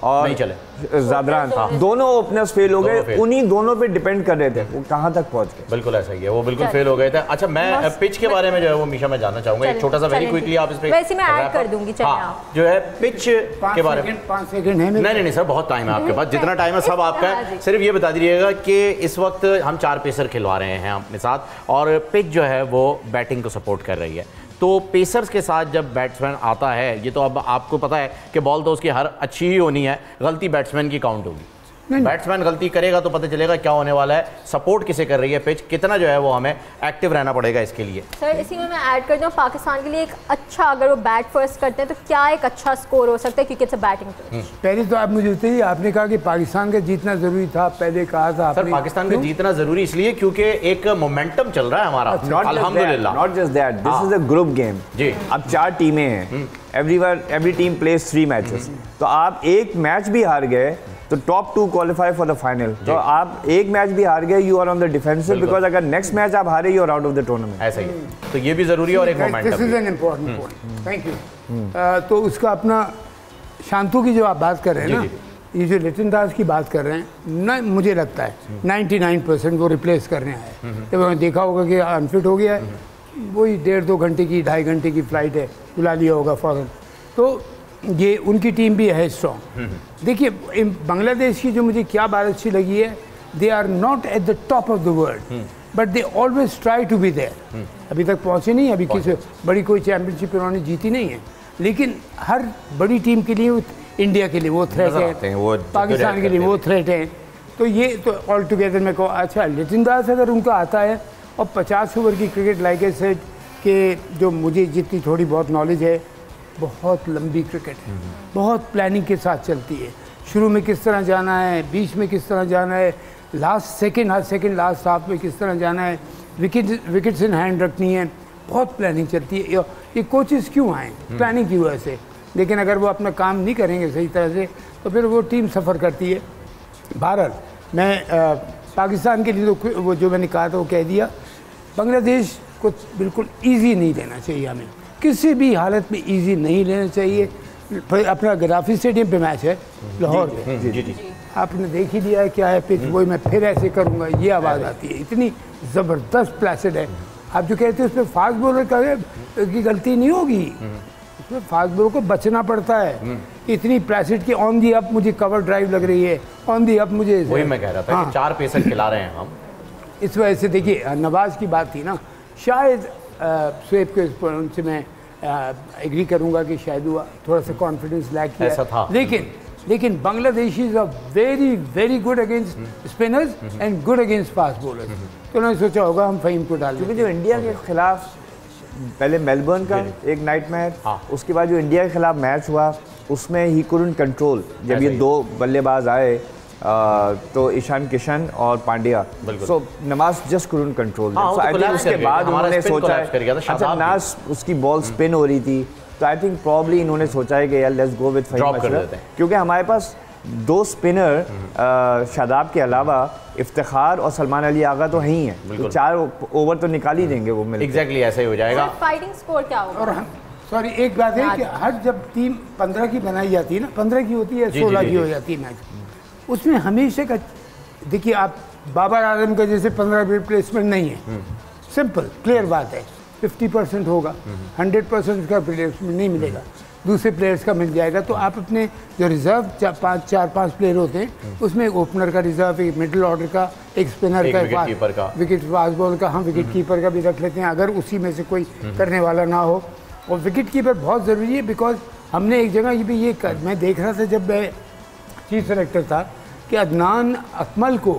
F: और
C: नहीं चले,
F: ज़ादरान, दोनों ओपनर्स फेल हो गए, उन्हीं दोनों पे डिपेंड कर रहे थे, वो कहाँ तक पहुँच गए।
C: बिल्कुल ऐसा ही है, वो बिल्कुल फेल हो गए थे। अच्छा, मैं पिच के बारे में जो है वो मीशा मैं जानना चाहूंगा, एक छोटा सा वेरी क्विकली आप इस पे
E: वैसे मैं ऐड कर दूंगी।
C: जो है पिच के बारे में
D: 5 सेकंड है।
C: नहीं सर, बहुत टाइम है आपके पास, जितना टाइम है सब आपका है। सिर्फ ये बता दीजिएगा कि इस वक्त हम 4 पेसर खिलवा रहे हैं अपने साथ, और पिच जो है वो बैटिंग को सपोर्ट कर रही है। तो पेसर्स के साथ जब बैट्समैन आता है, ये तो अब आपको पता है कि बॉल तो उसकी हर अच्छी ही होनी है, गलती बैट्समैन की काउंट होगी। बैट्समैन गलती करेगा तो पता चलेगा क्या होने वाला है। सपोर्ट किसे कर रही है पिच, कितना जो है वो हमें एक्टिव रहना पड़ेगा इसके लिए।
E: सर इसी में मैं ऐड कर दूं, पाकिस्तान के लिए एक अच्छा, अगर वो बैट फर्स्ट करते हैं तो क्या एक अच्छा स्कोर हो सकता है, क्योंकि इट्स अ बैटिंग पिच।
D: पहले तो आप मुझे बताइए, आपने कहा कि पाकिस्तान का जीतना जरूरी था, पहले कहा था
C: सर पाकिस्तान का जीतना जरूरी इसलिए क्योंकि एक मोमेंटम चल रहा है हमारा, अल्हम्दुलिल्लाह।
F: Not just that, this is a group game जी। अब 4 टीमें हैं, एवरी टीम प्लेज 3 मैचेस, तो आप एक मैच भी हार गए तो top 2 qualify for the final. तो आप एक मैच भी हार गए, you are on the defensive, because अगर नेक्स्ट मैच आप हारे, यू आर आउट ऑफ द टूर्नामेंट।
C: ऐसा ही, तो ये भी जरूरी है और एक momentum.
D: This is an important point, thank you. तो उसका अपना शांतु की जो आप बात कर रहे हैं ना, ये जो लिटन दास की बात कर रहे हैं ना, मुझे लगता है 99% वो रिप्लेस करने आए। जब उन्होंने देखा होगा कि अनफिट हो गया है, वही 1.5-2 घंटे की 2.5 घंटे की फ्लाइट है, बुला लिया होगा फ़ौरन। तो ये उनकी टीम भी है स्ट्रॉन्ग। देखिए बांग्लादेश की जो मुझे क्या बात अच्छी लगी है, they are not at the top of the world but they always try to be there. अभी तक पहुँचे नहीं, अभी किसी बड़ी कोई चैम्पियनशिप उन्होंने जीती नहीं है, लेकिन हर बड़ी टीम के लिए, इंडिया के लिए वो थ्रेट है, पाकिस्तान के लिए वो थ्रेट है। तो ये तो ऑल टुगेदर में को अच्छा, लिटन दास अगर उनका आता है और 50 ओवर की क्रिकेट लाइक ए सेट के, जो मुझे जितनी थोड़ी बहुत नॉलेज है, बहुत लंबी क्रिकेट है, बहुत प्लानिंग के साथ चलती है। शुरू में किस तरह जाना है, बीच में किस तरह जाना है, लास्ट सेकंड लास्ट हाफ में किस तरह जाना है, विकेट्स इन हैंड रखनी है, बहुत प्लानिंग चलती है। ये कोचेस क्यों आए, प्लानिंग की वजह से। लेकिन अगर वो अपना काम नहीं करेंगे सही तरह से तो फिर वो टीम सफ़र करती है। बहरहाल मैं पाकिस्तान के लिए तो वो जो मैंने कहा था वो कह दिया। बांग्लादेश को बिल्कुल इजी नहीं लेना चाहिए, हमें किसी भी हालत में इजी नहीं लेना चाहिए। अपना गद्दाफी स्टेडियम पे मैच है लाहौर में,
C: जी।
D: आपने देख ही लिया है क्या है पिच, वही मैं फिर ऐसे करूँगा ये आवाज़ आती है, इतनी ज़बरदस्त प्लेसिड है। आप जो कहते हैं उसमें फास्ट बॉलर की गलती नहीं होगी, उसमें फास्ट बॉलर को बचना पड़ता है। इतनी प्लेसिड की ऑन दी अप मुझे कवर ड्राइव लग रही है, ऑन दी अप मुझे,
C: वही मैं कह रहा था कि 4 पेसर खिला रहे हैं हम।
D: इस वजह से देखिए नवाज की बात थी ना, शायद शुएब के उनसे मैं एग्री करूंगा कि शायद हुआ थोड़ा सा कॉन्फिडेंस लैक किया
C: ऐसा था।
D: लेकिन Bangladesh is a very very good against spinners and good against fast bowlers. तो उन्होंने सोचा होगा हम फहीम को डाल,
F: क्योंकि जो इंडिया के खिलाफ पहले मेलबर्न का एक नाइट मैच, उसके बाद जो इंडिया के खिलाफ मैच हुआ उसमें ही कुडंट कंट्रोल, जब ये 2 बल्लेबाज आए तो ईशान किशन और Pandya, so Nawaz just couldn't control, so I think उसके बाद उन्होंने सोचा है, अच्छा नाज उसकी बॉल स्पिन हो रही थी, तो आई थिंक प्रॉब्ली इन्होंने सोचा है कि यार let's go with Fahim Ashraf, क्योंकि हमारे पास 2 स्पिनर शादाब के अलावा इफ्तिखार और सलमान अली आगा तो ही हैं, तो 4 ओवर तो निकाल ही देंगे वो मिलकर।
C: एग्जैक्टली ऐसा ही हो जाएगा।
E: फाइटिंग स्कोर क्या होगा?
D: और सॉरी एक बात है कि हर जब टीम 15 की बनाई जाती है ना, 15 की होती है 16 की हो जाती है मैच, उसमें हमेशा का देखिए आप बाबर आजम का जैसे 15 रिप्लेसमेंट नहीं है, सिंपल क्लियर बात है, 50% होगा, 100% उसका रिप्लेसमेंट नहीं मिलेगा, दूसरे प्लेयर्स का मिल जाएगा। तो आप अपने जो रिजर्व 4-5 प्लेयर होते हैं उसमें एक ओपनर का रिजर्व, एक मिडिल ऑर्डर का, एक स्पिनर का, विकेट फास्ट बॉल का, हम विकेट कीपर का भी रख लेते हैं अगर उसी में से कोई करने वाला ना हो। और विकेट कीपर बहुत ज़रूरी है, बिकॉज हमने एक जगह ये भी मैं देख रहा था जब मैं चीफ सेलेक्टर था कि अदनान अकमल को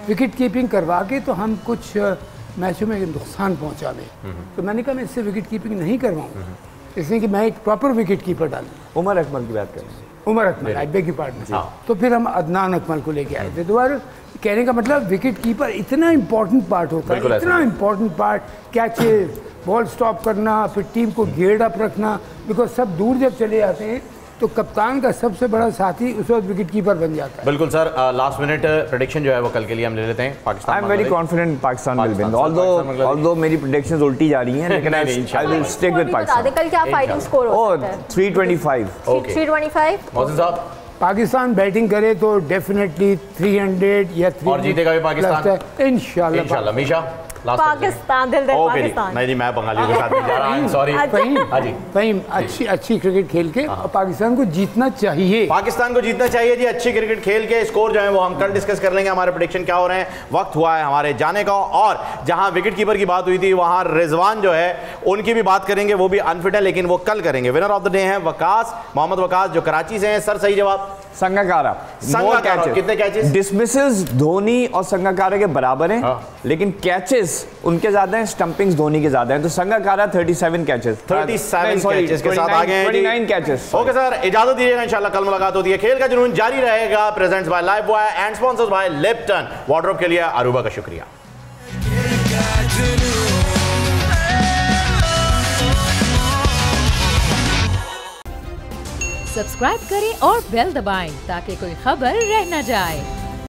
D: विकेट कीपिंग करवा के तो हम कुछ मैचों में नुकसान पहुंचा दें, तो मैंने कहा मैं इससे विकेट कीपिंग नहीं करवाऊंगा, इसलिए कि मैं एक प्रॉपर विकेट कीपर डालूँ।
F: उमर अकमल की बात करें,
D: Umar Akmal I beg your pardon, तो फिर हम अदनान अकमल को लेके आए थे। दोबारा कहने का मतलब विकेट कीपर इतना इंपॉर्टेंट पार्ट होता है, इतना important part, catches, ball stop करना, फिर टीम को गेयर्ड अप रखना, बिकॉज सब दूर जब चले जाते हैं तो कप्तान का सबसे बड़ा साथी उस वक्त विकेट कीपर बन जाता है।
C: बिल्कुल सर, लास्ट मिनट प्रेडिक्शन जो है वो कल के लिए हम ले लेते हैं। Pakistan,
F: I am very confident Pakistan will win, although मेरी प्रेडिक्शंस उल्टी जा रही हैं, लेकिन I will stick with Pakistan.
E: कल क्या फाइटिंग स्कोर हो सकता है?
F: 325।
E: 325।
C: मोहसिन साहब,
D: पाकिस्तान बैटिंग करे तो डेफिनेटली 300 या 300
C: और जीतेगा भी पाकिस्तान
D: इंशाल्लाह।
C: मीशा
E: पाकिस्तान, दिल पाकिस्तान।
C: नहीं मैं बंगालियों के साथ नहीं जा रहा, सॉरी।
D: फहीम अच्छी क्रिकेट खेल के और पाकिस्तान को जीतना चाहिए,
C: पाकिस्तान को जीतना चाहिए जी, अच्छी क्रिकेट खेल के। स्कोर जो है वो हम कल डिस्कस कर लेंगे, हमारे प्रेडिक्शन क्या हो रहे हैं। वक्त हुआ है हमारे जाने का, और जहां विकेट कीपर की बात हुई थी वहां रिजवान जो है उनकी भी बात करेंगे, वो भी अनफिट है लेकिन वो कल करेंगे। विनर ऑफ द डे है वकास, मोहम्मद वकास जो कराची से हैं। सर सही जवाब
F: संगाकारा,
C: कितने कैचेस?
F: डिसमिसेस धोनी और संगाकारा के बराबर हैं, लेकिन कैचेस उनके ज्यादा हैं, स्टंपिंग्स धोनी के ज्यादा हैं, तो संगाकारा 37 कैचेस,
C: 37 कैचेस के साथ आगे हैं,
F: 29 कैचेस।
C: ओके सर, इजाजत दीजिएगा, इंशाल्लाह कल मुलाकात होती है। खेल का जुनून जारी रहेगा, presents by Lifebuoy and sponsors by Lipton. Wardrobe के लिए अरूबा का शुक्रिया।
A: सब्सक्राइब करें और बेल दबाएं ताकि कोई खबर रह न जाए।